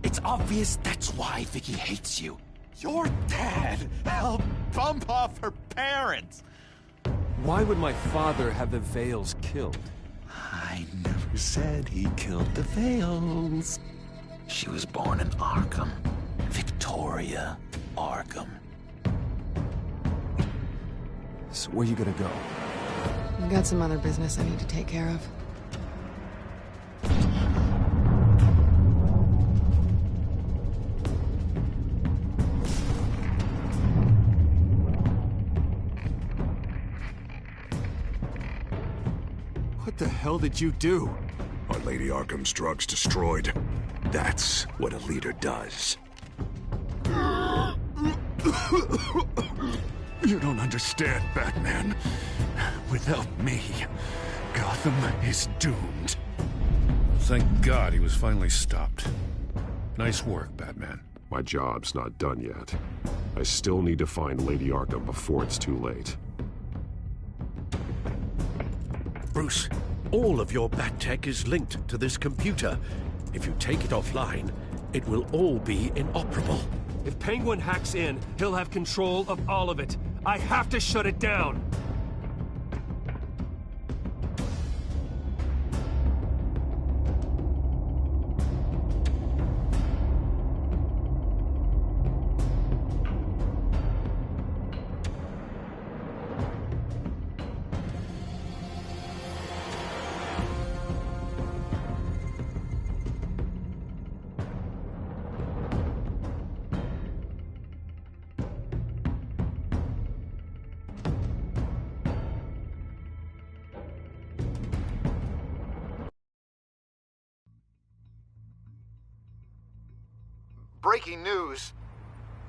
It's obvious that's why Vicky hates you. Your dad helped bump off her parents. Why would my father have the Vales killed? I never said he killed the Vales. She was born in Arkham. Victoria Arkham. So where you gonna go? I've got some other business I need to take care of. What the hell did you do? Are Lady Arkham's drugs destroyed? That's what a leader does. You don't understand, Batman. Without me, Gotham is doomed. Thank God he was finally stopped. Nice work, Batman. My job's not done yet. I still need to find Lady Arkham before it's too late. Bruce, all of your Bat Tech is linked to this computer. If you take it offline, it will all be inoperable. If Penguin hacks in, he'll have control of all of it. I have to shut it down. Breaking news.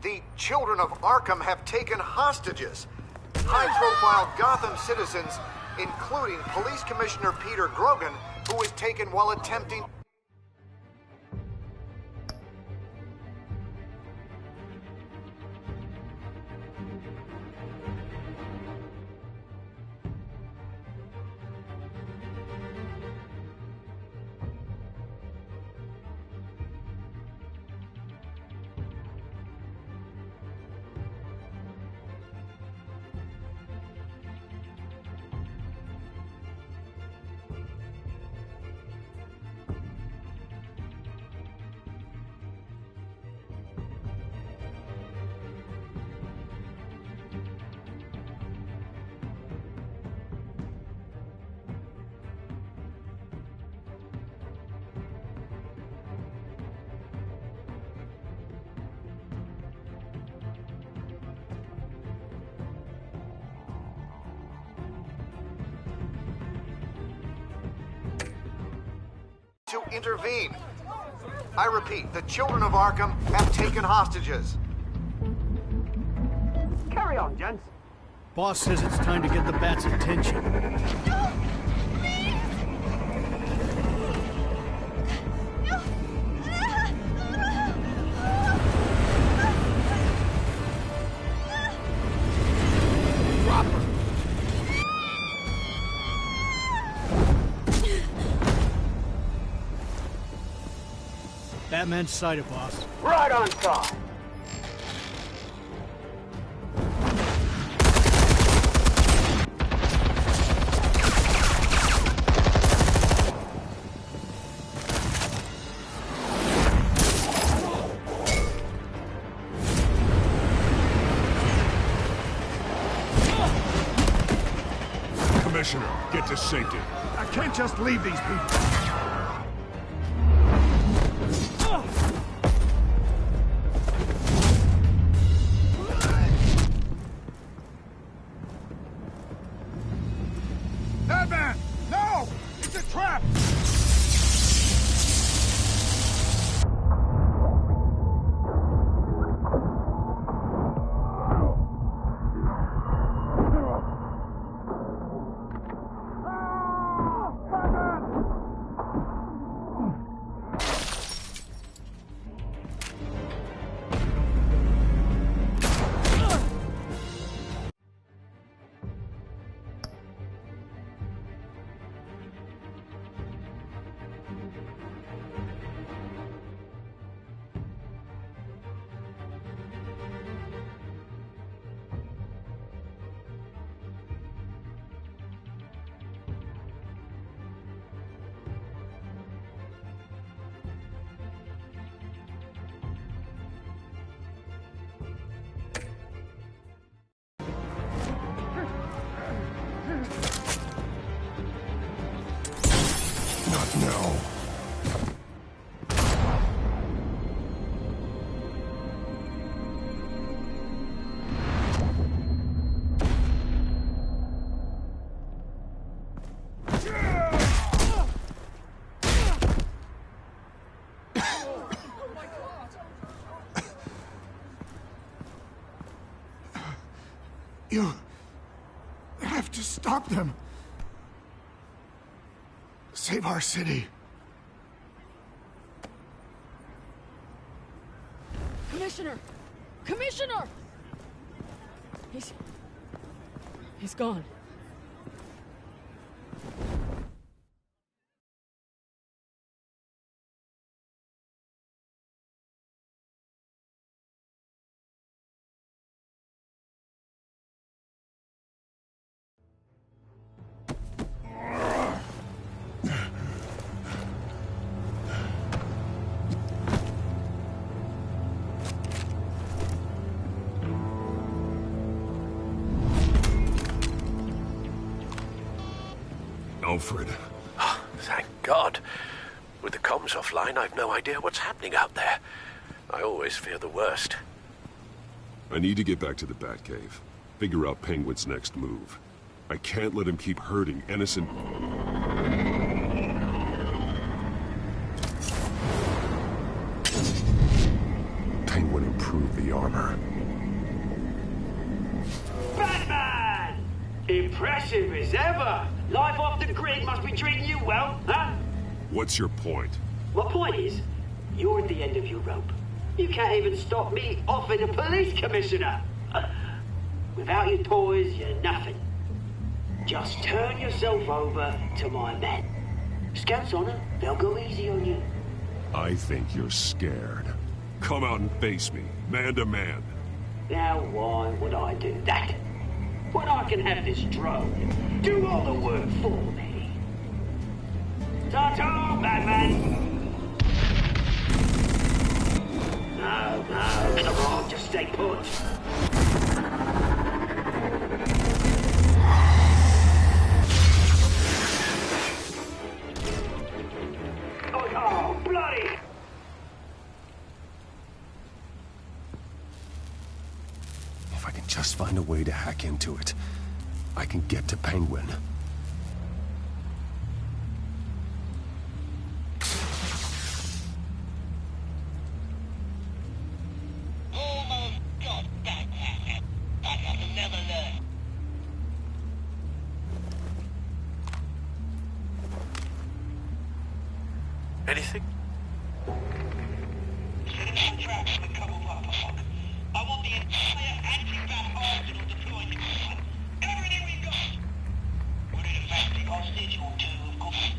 The children of Arkham have taken hostages. High-profile Gotham citizens, including Police Commissioner Peter Grogan, who was taken while attempting... intervene. I repeat, the children of Arkham have taken hostages. Carry on, gents. Boss says it's time to get the Bat's attention. Drop her. Batman's sighted, boss. Right on time. Commissioner, get to safety. I can't just leave these people. Batman! No! It's a trap! Not now. You have to stop them. Save our city. Commissioner! Commissioner! He's gone. Alfred. Oh, thank God. With the comms offline, I've no idea what's happening out there. I always fear the worst. I need to get back to the Batcave. Figure out Penguin's next move. I can't let him keep hurting innocent... Penguin improved the armor. Batman! Impressive as ever. Life off the grid must be treating you well, huh? What's your point? My point is, you're at the end of your rope. You can't even stop me offing a police commissioner. Without your toys, you're nothing. Just turn yourself over to my men. Scouts honor, they'll go easy on you. I think you're scared. Come out and face me, man to man. Now why would I do that? When I can have this drone do all the work for me. Ta-ta, Batman! No, come on, just stay put. Oh, bloody! If I can just find a way to hack into it, I can get to Penguin. Anything? I want the entire anti-bat arsenal deployed. Everything we got. We're in a factory hostage or two, of course.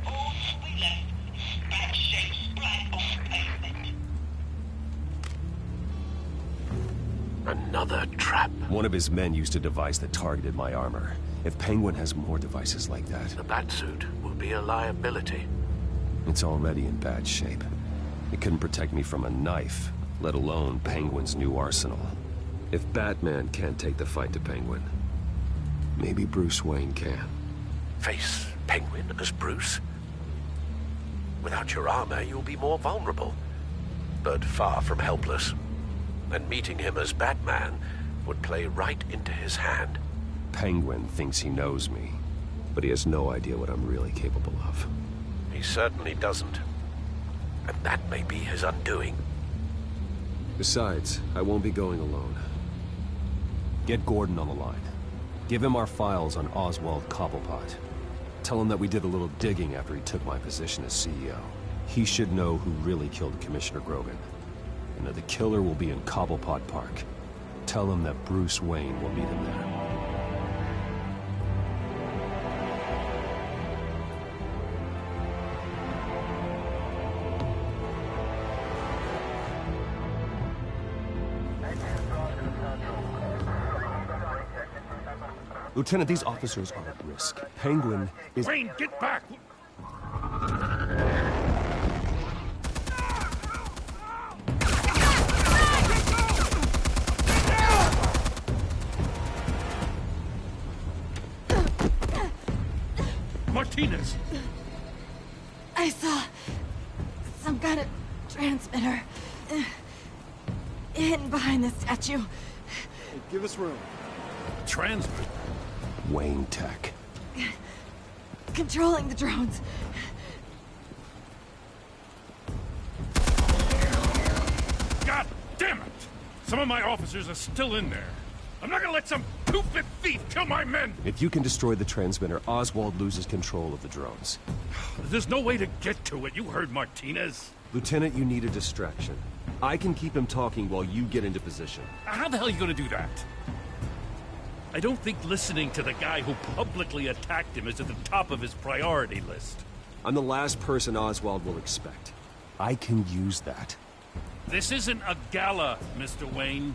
All we left is bad shape splat on the pavement. Another trap. One of his men used a device that targeted my armor. If Penguin has more devices like that... The Batsuit will be a liability. It's already in bad shape. It couldn't protect me from a knife, let alone Penguin's new arsenal. If Batman can't take the fight to Penguin, maybe Bruce Wayne can. Face Penguin as Bruce? Without your armor, you'll be more vulnerable, but far from helpless. And meeting him as Batman would play right into his hand. Penguin thinks he knows me, but he has no idea what I'm really capable of. He certainly doesn't. And that may be his undoing. Besides, I won't be going alone. Get Gordon on the line. Give him our files on Oswald Cobblepot. Tell him that we did a little digging after he took my position as CEO. He should know who really killed Commissioner Grogan. And that the killer will be in Cobblepot Park. Tell him that Bruce Wayne will meet him there. Lieutenant, these officers are at risk. Penguin is... Wayne, get back! Martinez! I saw some kind of transmitter hidden behind the statue. Hey, give us room. Transmitter? Wayne Tech. Controlling the drones. God damn it! Some of my officers are still in there. I'm not gonna let some two-bit thief kill my men! If you can destroy the transmitter, Oswald loses control of the drones. There's no way to get to it. You heard Martinez. Lieutenant, you need a distraction. I can keep him talking while you get into position. How the hell are you gonna do that? I don't think listening to the guy who publicly attacked him is at the top of his priority list. I'm the last person Oswald will expect. I can use that. This isn't a gala, Mr. Wayne.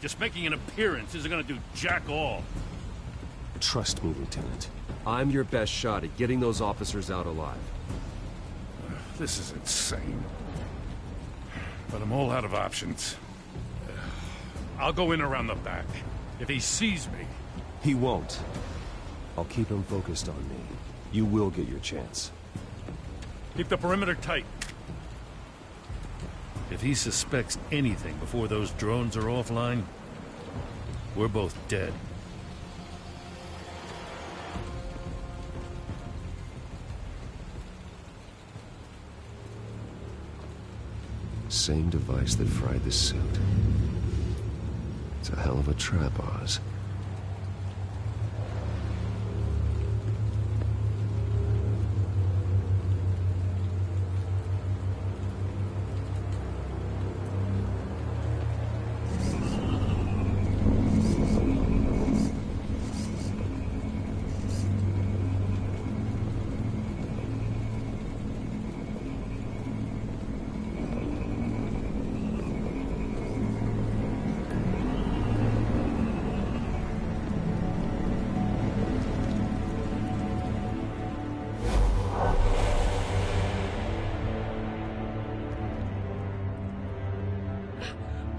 Just making an appearance isn't gonna do jack all. Trust me, Lieutenant. I'm your best shot at getting those officers out alive. This is insane. But I'm all out of options. I'll go in around the back. If he sees me... He won't. I'll keep him focused on me. You will get your chance. Keep the perimeter tight. If he suspects anything before those drones are offline, we're both dead. Same device that fried the suit. It's a hell of a trap, Oz.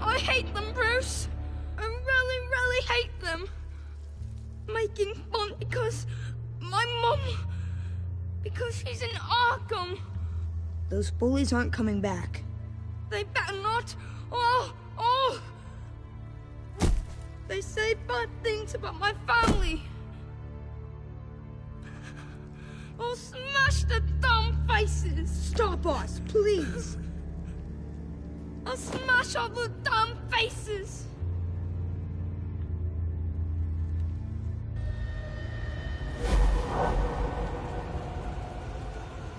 I hate them, Bruce. I really, really hate them. Making fun because my mom... because she's in Arkham. Those bullies aren't coming back. They better not. Oh! They say bad things about my family. I'll smash the dumb faces. Stop us, please. I'll smash all the damn faces!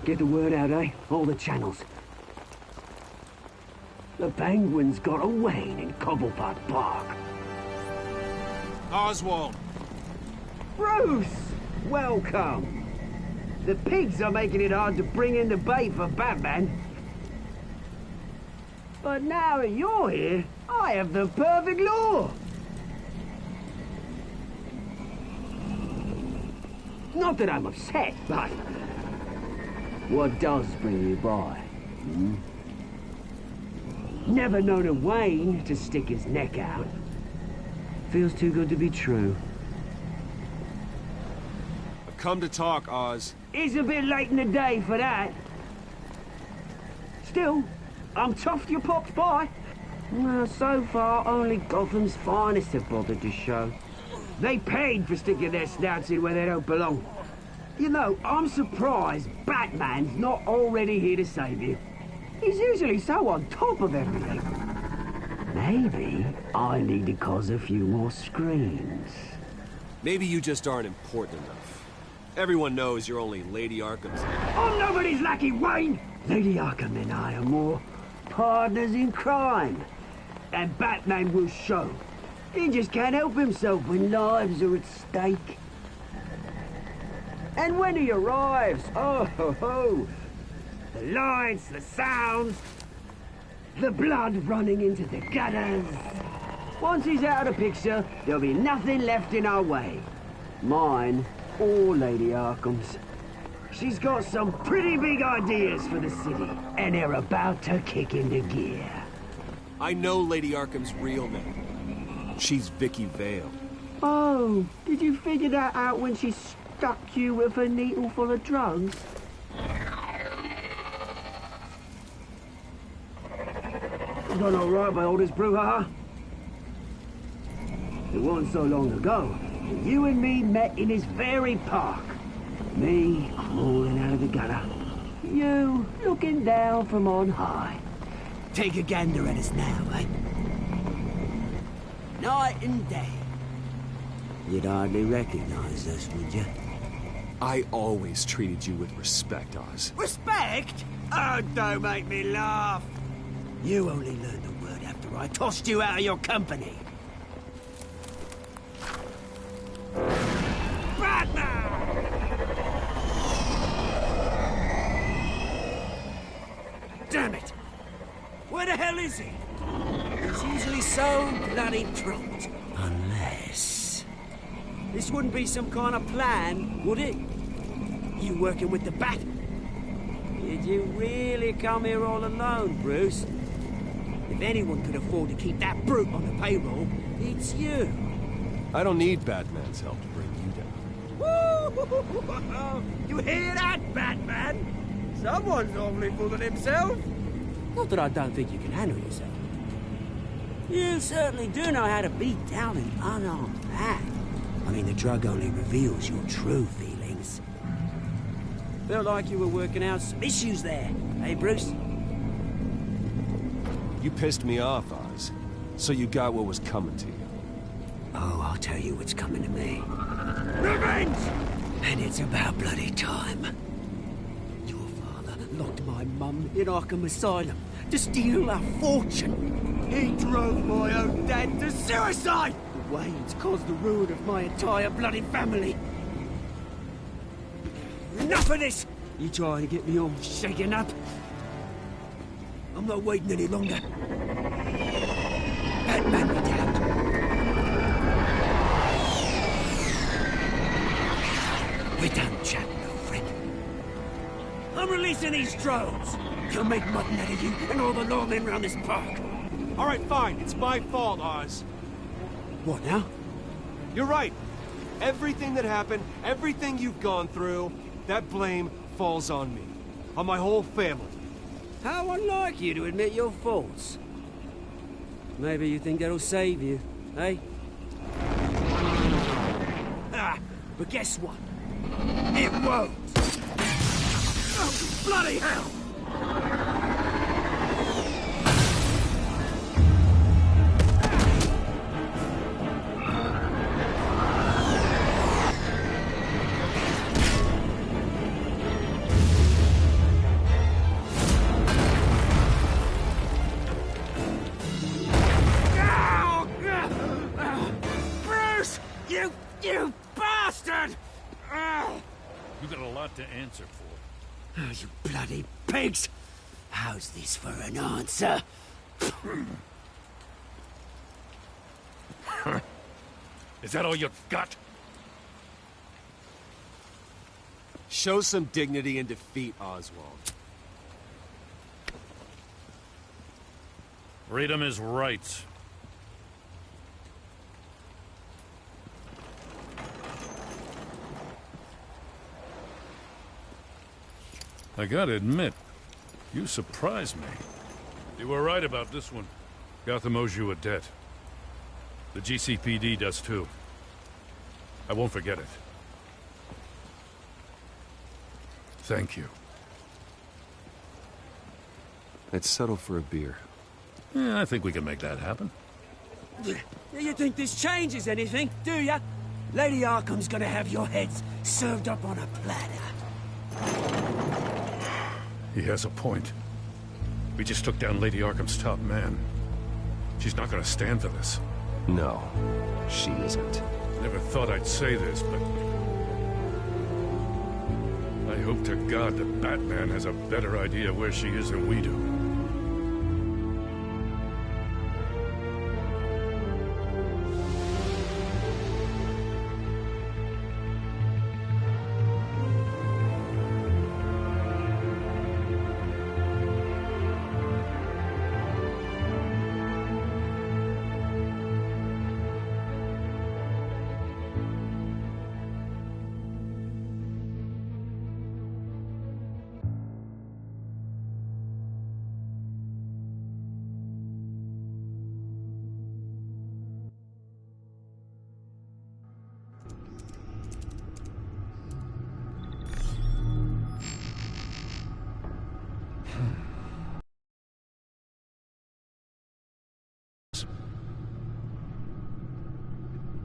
Get the word out, eh? All the channels. The Penguin's got a Wayne in Cobblepot Park. Oswald! Bruce! Welcome! The pigs are making it hard to bring in the bait for Batman. But now that you're here, I have the perfect lure! Not that I'm upset, but... what does bring you by? Never known a Wayne to stick his neck out. Feels too good to be true. I've come to talk, Oz. It's a bit late in the day for that. Still, I'm chuffed you popped by. Well, so far, only Gotham's finest have bothered to show. They paid for sticking their snouts in where they don't belong. You know, I'm surprised Batman's not already here to save you. He's usually so on top of everything. Maybe I need to cause a few more screams. Maybe you just aren't important enough. Everyone knows you're only Lady Arkham's... I'm nobody's lackey, Wayne! Lady Arkham and I are more partners in crime. And Batman will show. He just can't help himself when lives are at stake. And when he arrives, oh ho ho! The lights, the sounds, the blood running into the gutters. Once he's out of the picture, there'll be nothing left in our way. Mine or Lady Arkham's. She's got some pretty big ideas for the city, and they're about to kick into gear. I know Lady Arkham's real name. She's Vicky Vale. Oh, did you figure that out when she stuck you with a needle full of drugs? Done all right by all this brouhaha. It wasn't so long ago that you and me met in this very park. Me crawling out of the gutter. You looking down from on high. Take a gander at us now, eh? Night and day. You'd hardly recognize us, would you? I always treated you with respect, Oz. Respect? Oh, don't make me laugh. You only learned the word after I tossed you out of your company. Batman! Damn it! Where the hell is he? He's usually so bloody prompt. Unless... this wouldn't be some kind of plan, would it? You working with the Bat? Did you really come here all alone, Bruce? If anyone could afford to keep that brute on the payroll, it's you. I don't need Batman's help to bring you down. Woo! You hear that, Batman? Someone's awfully full of himself. Not that I don't think you can handle yourself. You certainly do know how to beat down an unarmed Bat. I mean, the drug only reveals your true feelings. Felt like you were working out some issues there, eh, Bruce? You pissed me off, Oz. So you got what was coming to you. Oh, I'll tell you what's coming to me. Revenge! And it's about bloody time. Your father locked my mum in Arkham Asylum to steal our fortune. He drove my own dad to suicide! The Waynes caused the ruin of my entire bloody family. Enough of this! You trying to get me all shaken up? I'm not waiting any longer. Batman me down. We're done chatting, old friend. I'm releasing these drones. They'll make mutton out of you and all the lawmen around this park. All right, fine. It's my fault, Oz. What now? You're right. Everything that happened, everything you've gone through, that blame falls on me. On my whole family. How unlike you to admit your faults. Maybe you think that'll save you, eh? Ah, but guess what? It won't! Oh, bloody hell! You got a lot to answer for. Oh, you bloody pigs! How's this for an answer? Is that all you got? Show some dignity and defeat, Oswald. Freedom is rights. I gotta admit, you surprised me. You were right about this one. Gotham owes you a debt. The GCPD does too. I won't forget it. Thank you. Let's settle for a beer. Yeah, I think we can make that happen. You think this changes anything, do ya? Lady Arkham's gonna have your heads served up on a platter. He has a point. We just took down Lady Arkham's top man. She's not gonna stand for this. No, she isn't. Never thought I'd say this, but I hope to God that Batman has a better idea where she is than we do.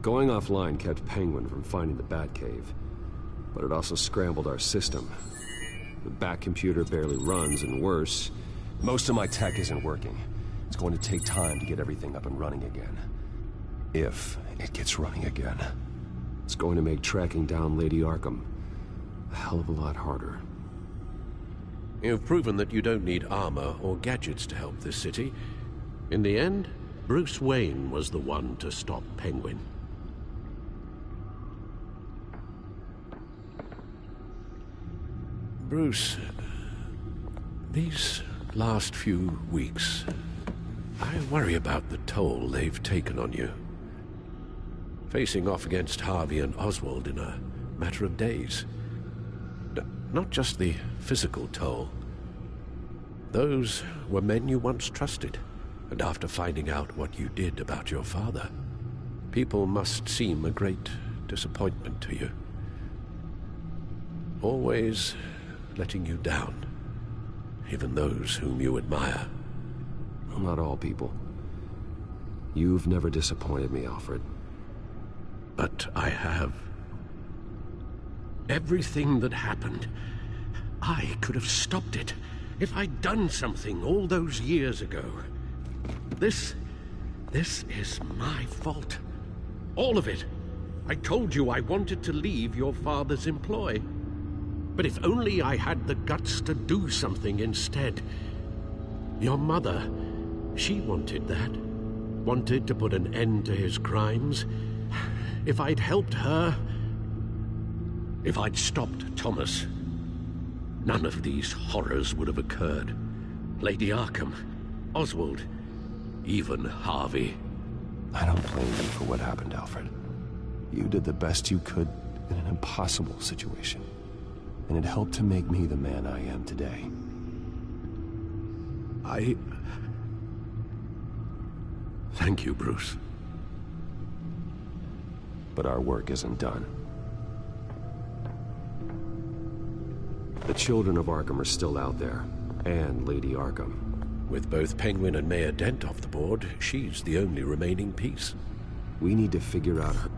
Going offline kept Penguin from finding the Batcave, but it also scrambled our system. The Bat-computer barely runs, and worse, most of my tech isn't working. It's going to take time to get everything up and running again. If it gets running again. It's going to make tracking down Lady Arkham a hell of a lot harder. You've proven that you don't need armor or gadgets to help this city. In the end, Bruce Wayne was the one to stop Penguin. Bruce, these last few weeks, I worry about the toll they've taken on you. Facing off against Harvey and Oswald in a matter of days. Not just the physical toll. Those were men you once trusted, and after finding out what you did about your father, people must seem a great disappointment to you. Always letting you down, even those whom you admire. Well, not all people. You've never disappointed me, Alfred. But I have. Everything that happened, I could have stopped it if I'd done something all those years ago. This is my fault. All of it. I told you I wanted to leave your father's employ. But if only I had the guts to do something instead. Your mother, she wanted that. Wanted to put an end to his crimes. If I'd helped her, if I'd stopped Thomas, none of these horrors would have occurred. Lady Arkham, Oswald, even Harvey. I don't blame you for what happened, Alfred. You did the best you could in an impossible situation. And it helped to make me the man I am today. Thank you, Bruce. But our work isn't done. The children of Arkham are still out there, and Lady Arkham. With both Penguin and Mayor Dent off the board, she's the only remaining piece. We need to figure out her...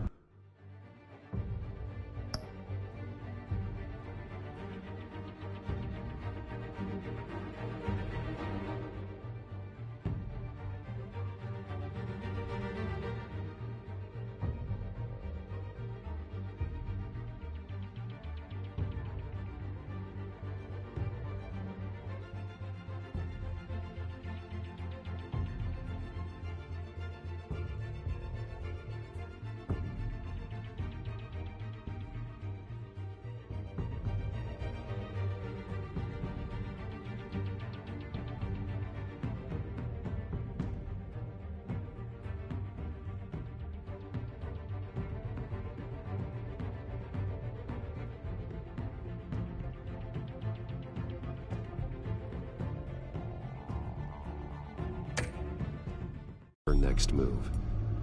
her next move.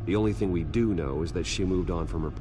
The only thing we do know is that she moved on from her...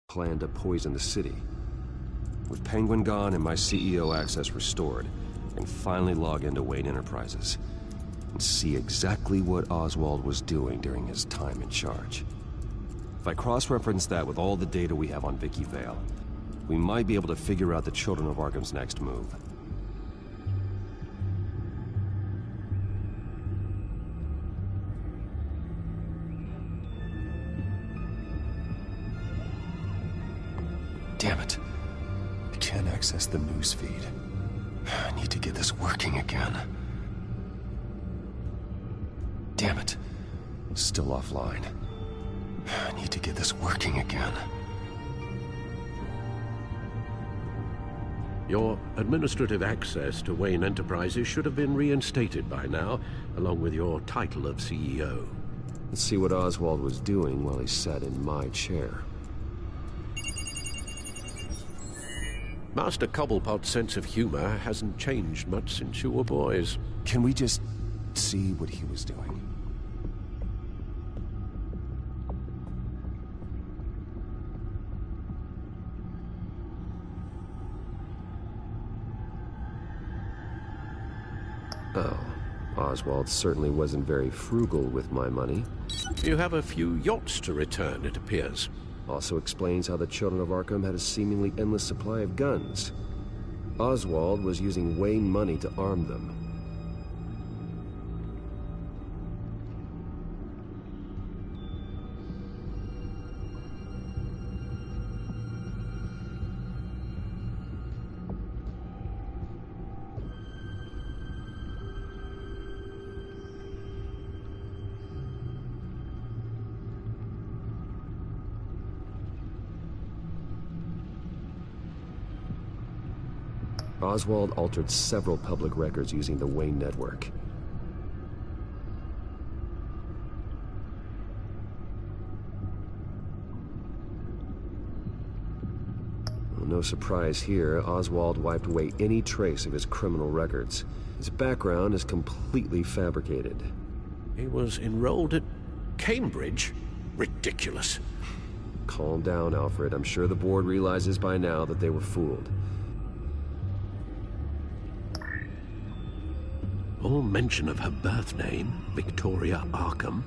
Plan to poison the city. With Penguin gone and my CEO access restored, I can finally log into Wayne Enterprises and see exactly what Oswald was doing during his time in charge. If I cross-reference that with all the data we have on Vicky Vale, we might be able to figure out the Children of Arkham's next move. Damn it. I can't access the news feed. I need to get this working again. Damn it. Still offline. I need to get this working again. Your administrative access to Wayne Enterprises should have been reinstated by now, along with your title of CEO. Let's see what Oswald was doing while he sat in my chair. Master Cobblepot's sense of humor hasn't changed much since you were boys. Can we just see what he was doing? Oh, Oswald certainly wasn't very frugal with my money. You have a few yachts to return, it appears. Also explains how the Children of Arkham had a seemingly endless supply of guns. Oswald was using Wayne money to arm them. Oswald altered several public records using the Wayne network. Well, no surprise here, Oswald wiped away any trace of his criminal records. His background is completely fabricated. He was enrolled at Cambridge? Ridiculous. Calm down, Alfred. I'm sure the board realizes by now that they were fooled. All mention of her birth name, Victoria Arkham,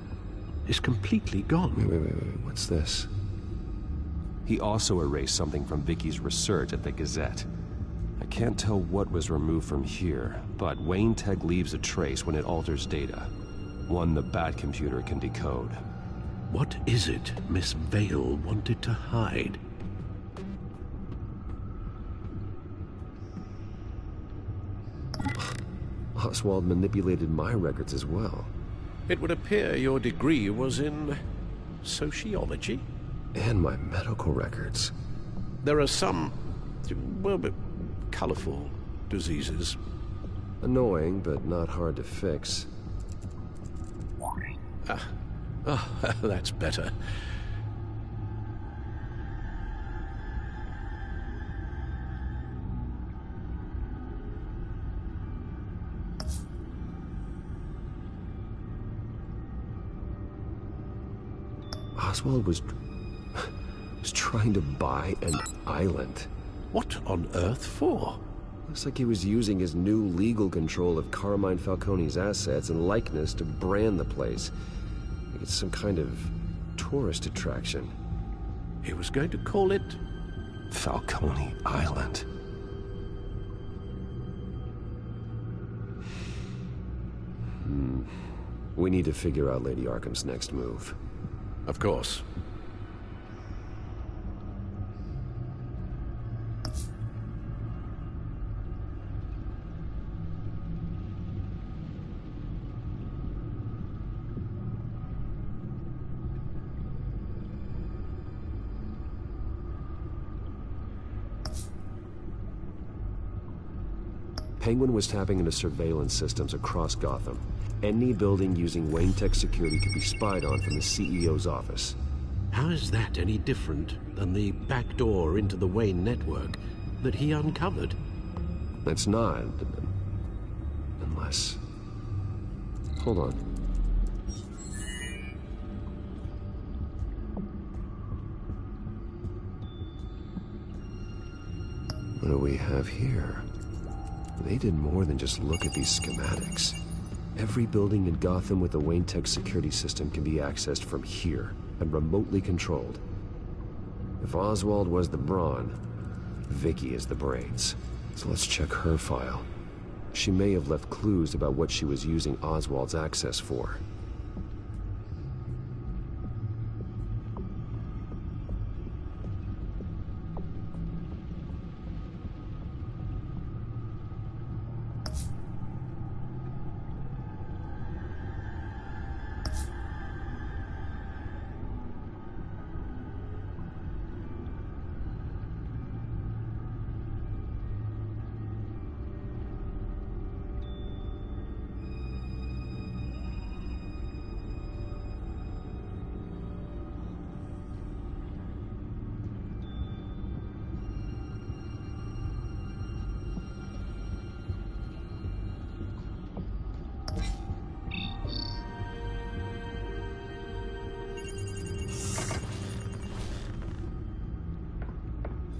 is completely gone. Wait. What's this? He also erased something from Vicky's research at the Gazette. I can't tell what was removed from here, but Wayne Tech leaves a trace when it alters data. One the Bat computer can decode. What is it Miss Vale wanted to hide? Oswald manipulated my records as well. It would appear your degree was in sociology? And my medical records. There are some, well, colorful diseases. Annoying, but not hard to fix. That's better. Oswald was trying to buy an island. What on earth for? Looks like he was using his new legal control of Carmine Falcone's assets and likeness to brand the place. Like it's some kind of tourist attraction. He was going to call it Falcone Island. We need to figure out Lady Arkham's next move. Of course. Penguin was tapping into surveillance systems across Gotham. Any building using Wayne Tech security could be spied on from the CEO's office. How is that any different than the back door into the Wayne network that he uncovered? It's not. Unless... Hold on. What do we have here? They did more than just look at these schematics. Every building in Gotham with a Wayne Tech security system can be accessed from here and remotely controlled. If Oswald was the brawn, Vicky is the brains. So let's check her file. She may have left clues about what she was using Oswald's access for.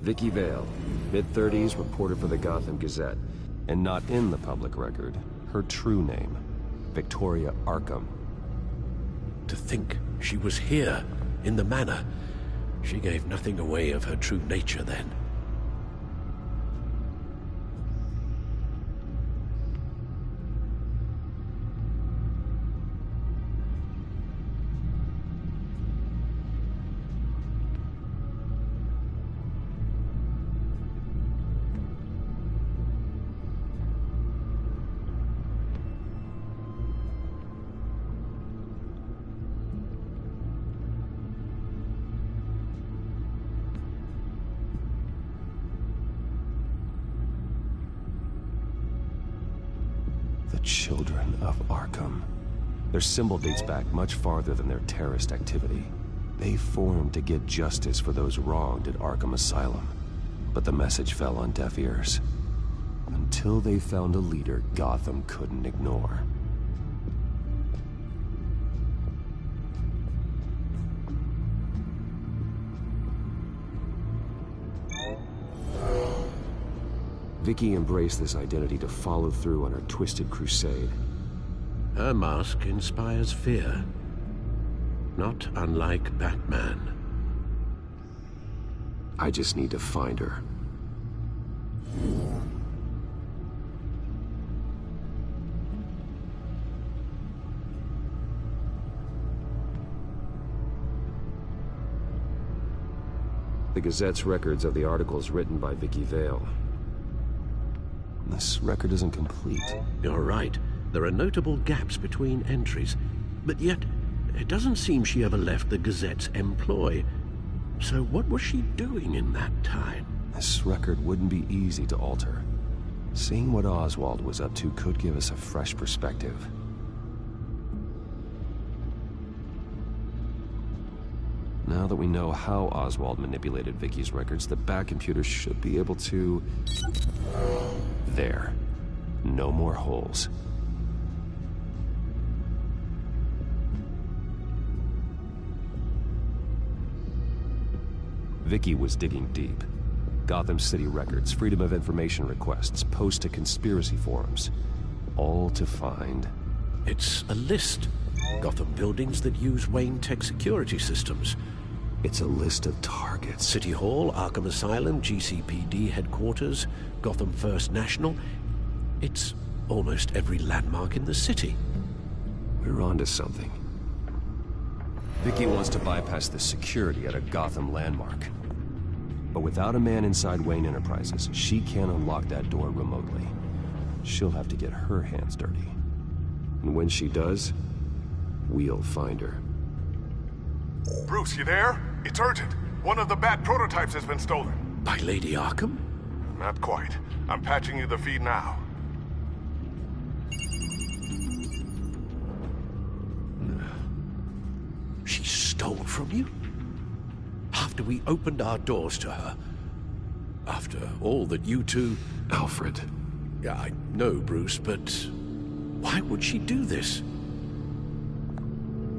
Vicky Vale, mid-30s, reporter for the Gotham Gazette. And not in the public record, her true name, Victoria Arkham. To think she was here, in the manor. She gave nothing away of her true nature then. Children of Arkham. Their symbol dates back much farther than their terrorist activity. They formed to get justice for those wronged at Arkham Asylum. But the message fell on deaf ears. Until they found a leader Gotham couldn't ignore. Vicky embraced this identity to follow through on her twisted crusade. Her mask inspires fear. Not unlike Batman. I just need to find her. The Gazette's records of the articles written by Vicky Vale. This record isn't complete. You're right. There are notable gaps between entries. But yet, it doesn't seem she ever left the Gazette's employ. So what was she doing in that time? This record wouldn't be easy to alter. Seeing what Oswald was up to could give us a fresh perspective. Now that we know how Oswald manipulated Vicky's records, the Bat computer should be able to... There. No more holes. Vicky was digging deep. Gotham City records, Freedom of Information requests, posts to conspiracy forums. All to find... It's a list. Gotham buildings that use Wayne Tech security systems. It's a list of targets. City Hall, Arkham Asylum, GCPD headquarters, Gotham First National. It's almost every landmark in the city. We're onto something. Vicky wants to bypass the security at a Gotham landmark. But without a man inside Wayne Enterprises, she can't unlock that door remotely. She'll have to get her hands dirty. And when she does, we'll find her. Bruce, you there? It's urgent. One of the Bat prototypes has been stolen. By Lady Arkham? Not quite. I'm patching you the feed now. She stole from you? After we opened our doors to her? After all that you two... Alfred. Yeah, I know, Bruce, but... why would she do this?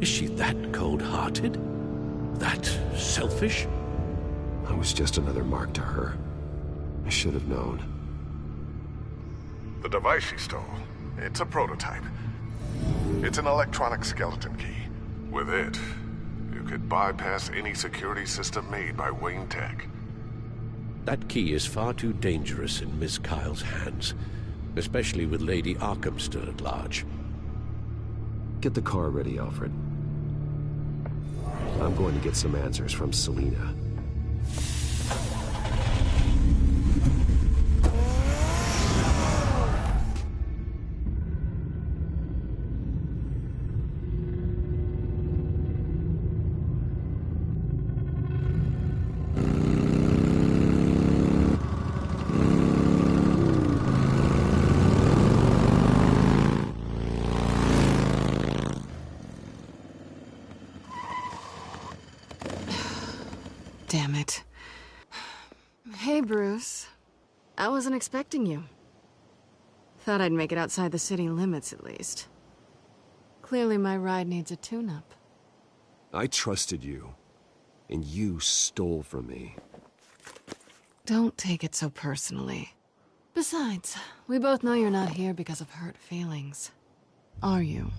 Is she that cold-hearted? That selfish? I was just another mark to her. I should have known. The device she stole, it's a prototype. It's an electronic skeleton key. With it, you could bypass any security system made by Wayne Tech. That key is far too dangerous in Miss Kyle's hands, especially with Lady Arkham still at large. Get the car ready, Alfred. I'm going to get some answers from Selina. Damn it. Hey, Bruce. I wasn't expecting you. Thought I'd make it outside the city limits, at least. Clearly my ride needs a tune-up. I trusted you, and you stole from me. Don't take it so personally. Besides, we both know you're not here because of hurt feelings. Are you?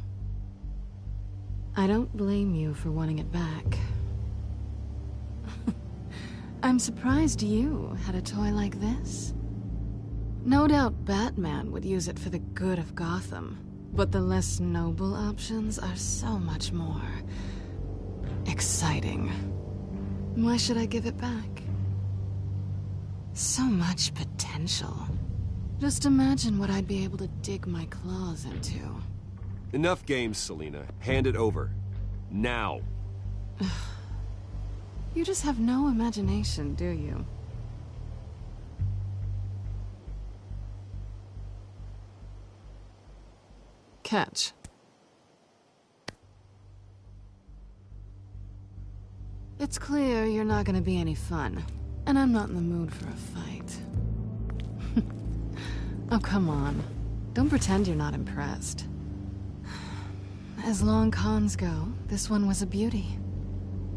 I don't blame you for wanting it back. I'm surprised you had a toy like this. No doubt Batman would use it for the good of Gotham, but the less noble options are so much more exciting. Why should I give it back? So much potential. Just imagine what I'd be able to dig my claws into. Enough games, Selina. Hand it over. Now. You just have no imagination, do you? Catch. It's clear you're not gonna be any fun, and I'm not in the mood for a fight. Oh, come on. Don't pretend you're not impressed. As long cons go, this one was a beauty.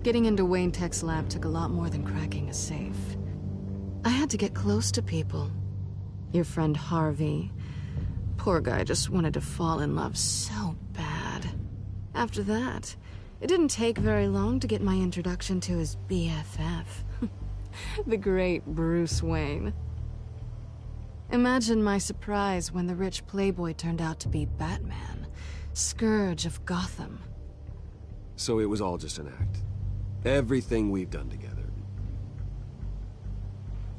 Getting into Wayne Tech's lab took a lot more than cracking a safe. I had to get close to people. Your friend Harvey. Poor guy just wanted to fall in love so bad. After that, it didn't take very long to get my introduction to his BFF. The great Bruce Wayne. Imagine my surprise when the rich playboy turned out to be Batman, Scourge of Gotham. So it was all just an act. Everything we've done together.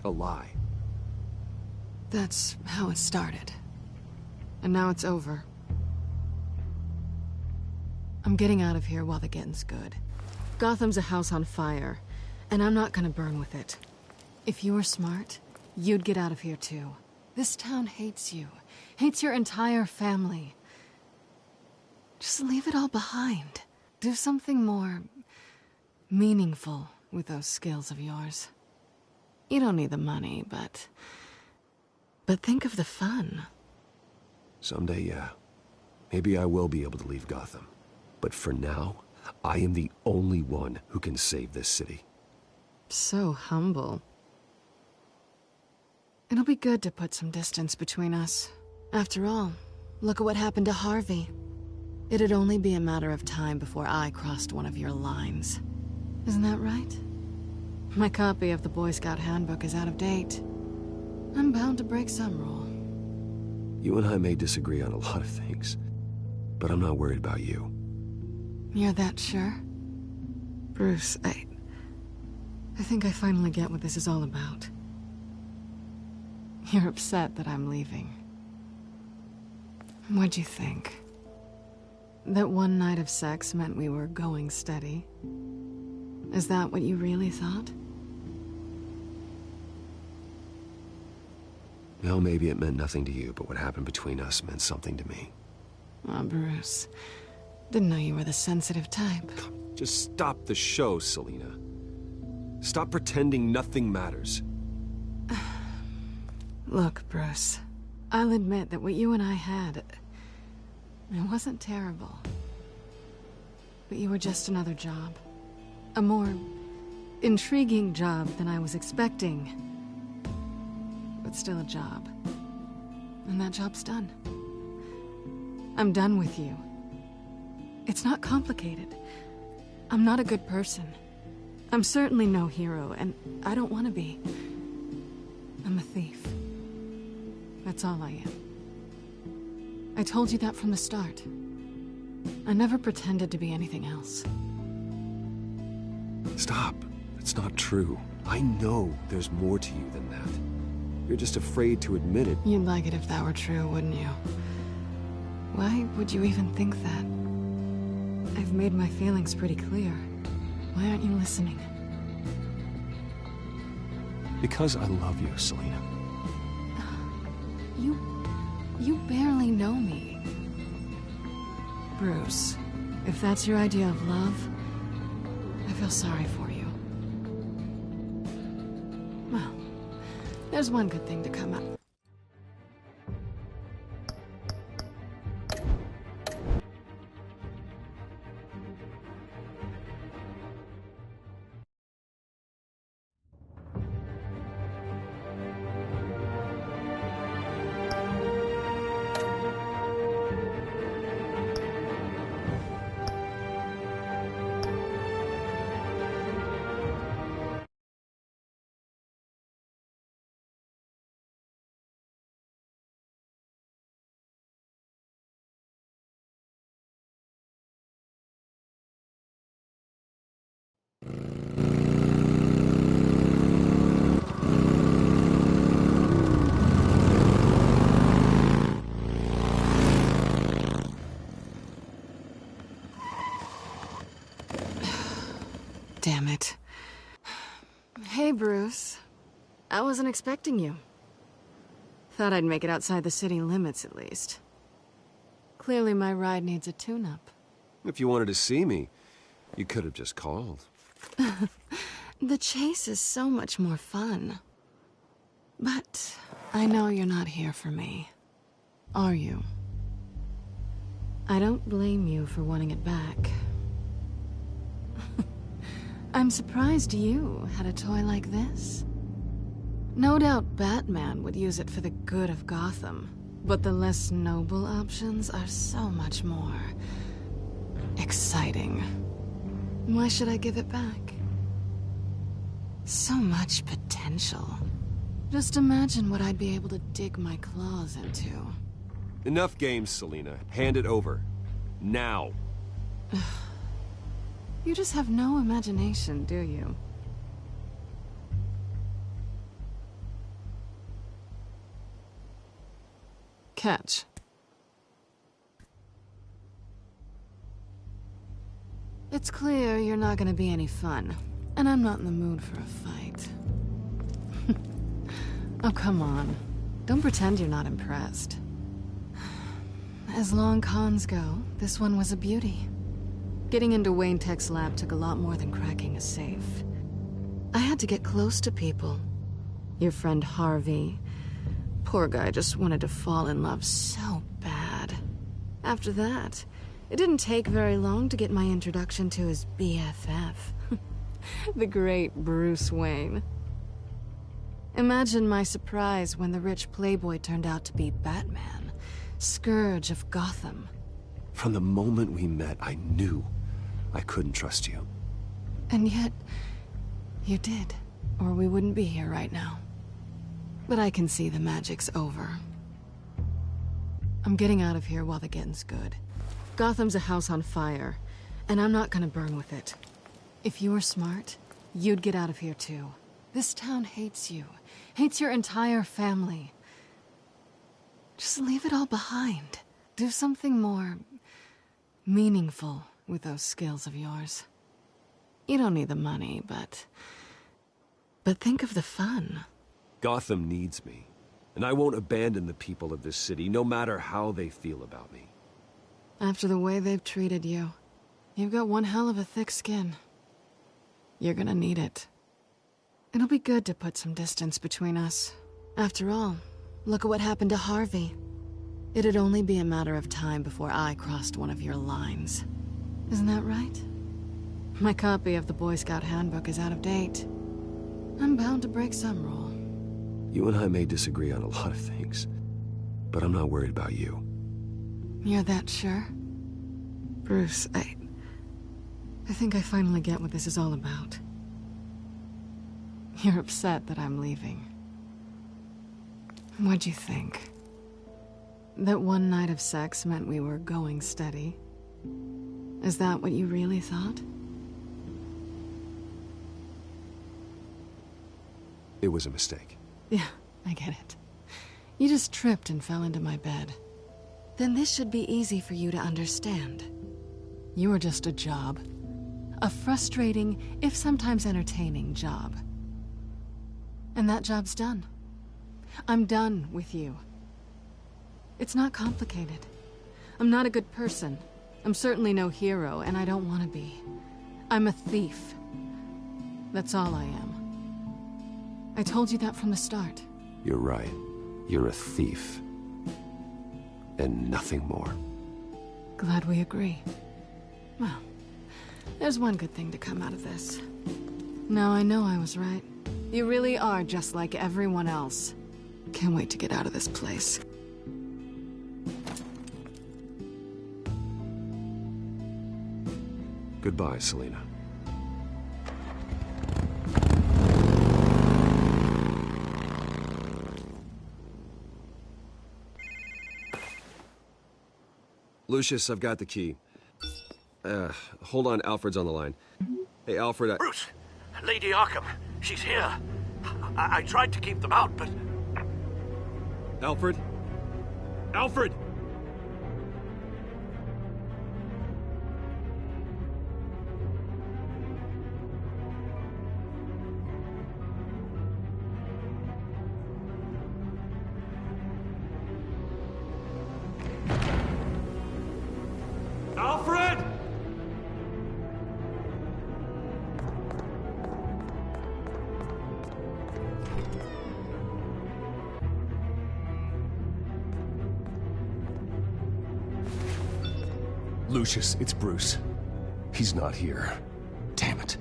A lie. That's how it started. And now it's over. I'm getting out of here while the getting's good. Gotham's a house on fire, and I'm not gonna burn with it. If you were smart, you'd get out of here too. This town hates you. Hates your entire family. Just leave it all behind. Do something more meaningful with those skills of yours. You don't need the money, but think of the fun. Someday, yeah. Maybe I will be able to leave Gotham. But for now, I am the only one who can save this city. So humble. It'll be good to put some distance between us. After all, look at what happened to Harvey. It'd only be a matter of time before I crossed one of your lines. Isn't that right? My copy of the Boy Scout Handbook is out of date. I'm bound to break some rule. You and I may disagree on a lot of things, but I'm not worried about you. You're that sure? Bruce, I think I finally get what this is all about. You're upset that I'm leaving. What'd you think? That one night of sex meant we were going steady? Is that what you really thought? Well, maybe it meant nothing to you, but what happened between us meant something to me. Oh, Bruce. Didn't know you were the sensitive type. Just stop the show, Selina. Stop pretending nothing matters. Look, Bruce. I'll admit that what you and I had, it wasn't terrible. But you were just another job. A more intriguing job than I was expecting. but still a job. And that job's done. I'm done with you. It's not complicated. I'm not a good person. I'm certainly no hero, and I don't want to be. I'm a thief. That's all I am. I told you that from the start. I never pretended to be anything else. Stop. It's not true. I know there's more to you than that. You're just afraid to admit it. You'd like it if that were true, wouldn't you? Why would you even think that? I've made my feelings pretty clear. Why aren't you listening? Because I love you, Selina. You barely know me. Bruce, if that's your idea of love, I feel sorry for you. Well, there's one good thing to come up. Damn it. Hey, Bruce. I wasn't expecting you. Thought I'd make it outside the city limits, at least. Clearly my ride needs a tune-up. If you wanted to see me, you could have just called. The chase is so much more fun. But I know you're not here for me. Are you? I don't blame you for wanting it back. I'm surprised you had a toy like this. No doubt Batman would use it for the good of Gotham, but the less noble options are so much more exciting. Why should I give it back? So much potential. Just imagine what I'd be able to dig my claws into. Enough games, Selina. Hand it over. Now. You just have no imagination, do you? Catch. It's clear you're not gonna be any fun, and I'm not in the mood for a fight. Oh, come on. Don't pretend you're not impressed. As long cons go, this one was a beauty. Getting into Wayne Tech's lab took a lot more than cracking a safe. I had to get close to people. Your friend Harvey. Poor guy just wanted to fall in love so bad. After that, it didn't take very long to get my introduction to his BFF. The great Bruce Wayne. Imagine my surprise when the rich playboy turned out to be Batman, Scourge of Gotham. From the moment we met, I knew I couldn't trust you. And yet, you did, or we wouldn't be here right now. But I can see the magic's over. I'm getting out of here while the getting's good. Gotham's a house on fire, and I'm not gonna burn with it. If you were smart, you'd get out of here too. This town hates you, hates your entire family. Just leave it all behind. Do something more meaningful with those skills of yours. You don't need the money, but think of the fun. Gotham needs me, and I won't abandon the people of this city, no matter how they feel about me. After the way they've treated you, you've got one hell of a thick skin. You're gonna need it. It'll be good to put some distance between us. After all, look at what happened to Harvey. It'd only be a matter of time before I crossed one of your lines. Isn't that right? My copy of the Boy Scout Handbook is out of date. I'm bound to break some rule. You and I may disagree on a lot of things, but I'm not worried about you. You're that sure? Bruce, I think I finally get what this is all about. You're upset that I'm leaving. What'd you think? That one night of sex meant we were going steady? Is that what you really thought? It was a mistake. Yeah, I get it. You just tripped and fell into my bed. Then this should be easy for you to understand. You were just a job. A frustrating, if sometimes entertaining, job. And that job's done. I'm done with you. It's not complicated. I'm not a good person. I'm certainly no hero, and I don't want to be. I'm a thief. That's all I am. I told you that from the start. You're right. You're a thief. And nothing more. Glad we agree. Well, there's one good thing to come out of this. Now I know I was right. You really are just like everyone else. Can't wait to get out of this place. Goodbye, Selina. Lucius, I've got the key. Hold on, Alfred's on the line. Hey, Alfred, Bruce! Lady Arkham, she's here. I tried to keep them out, but... Alfred? Alfred! Alfred! Lucius, it's Bruce. He's not here. Damn it.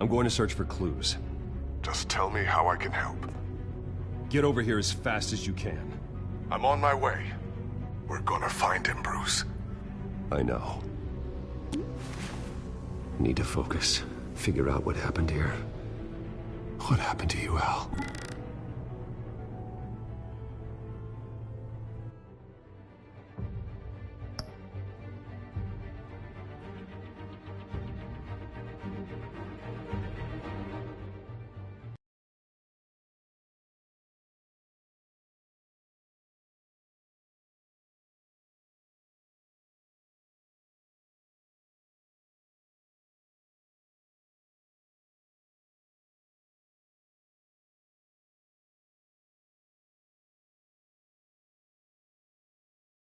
I'm going to search for clues. Just tell me how I can help. Get over here as fast as you can. I'm on my way. We're gonna find him, Bruce. I know. Need to focus. Figure out what happened here. What happened to you, Al?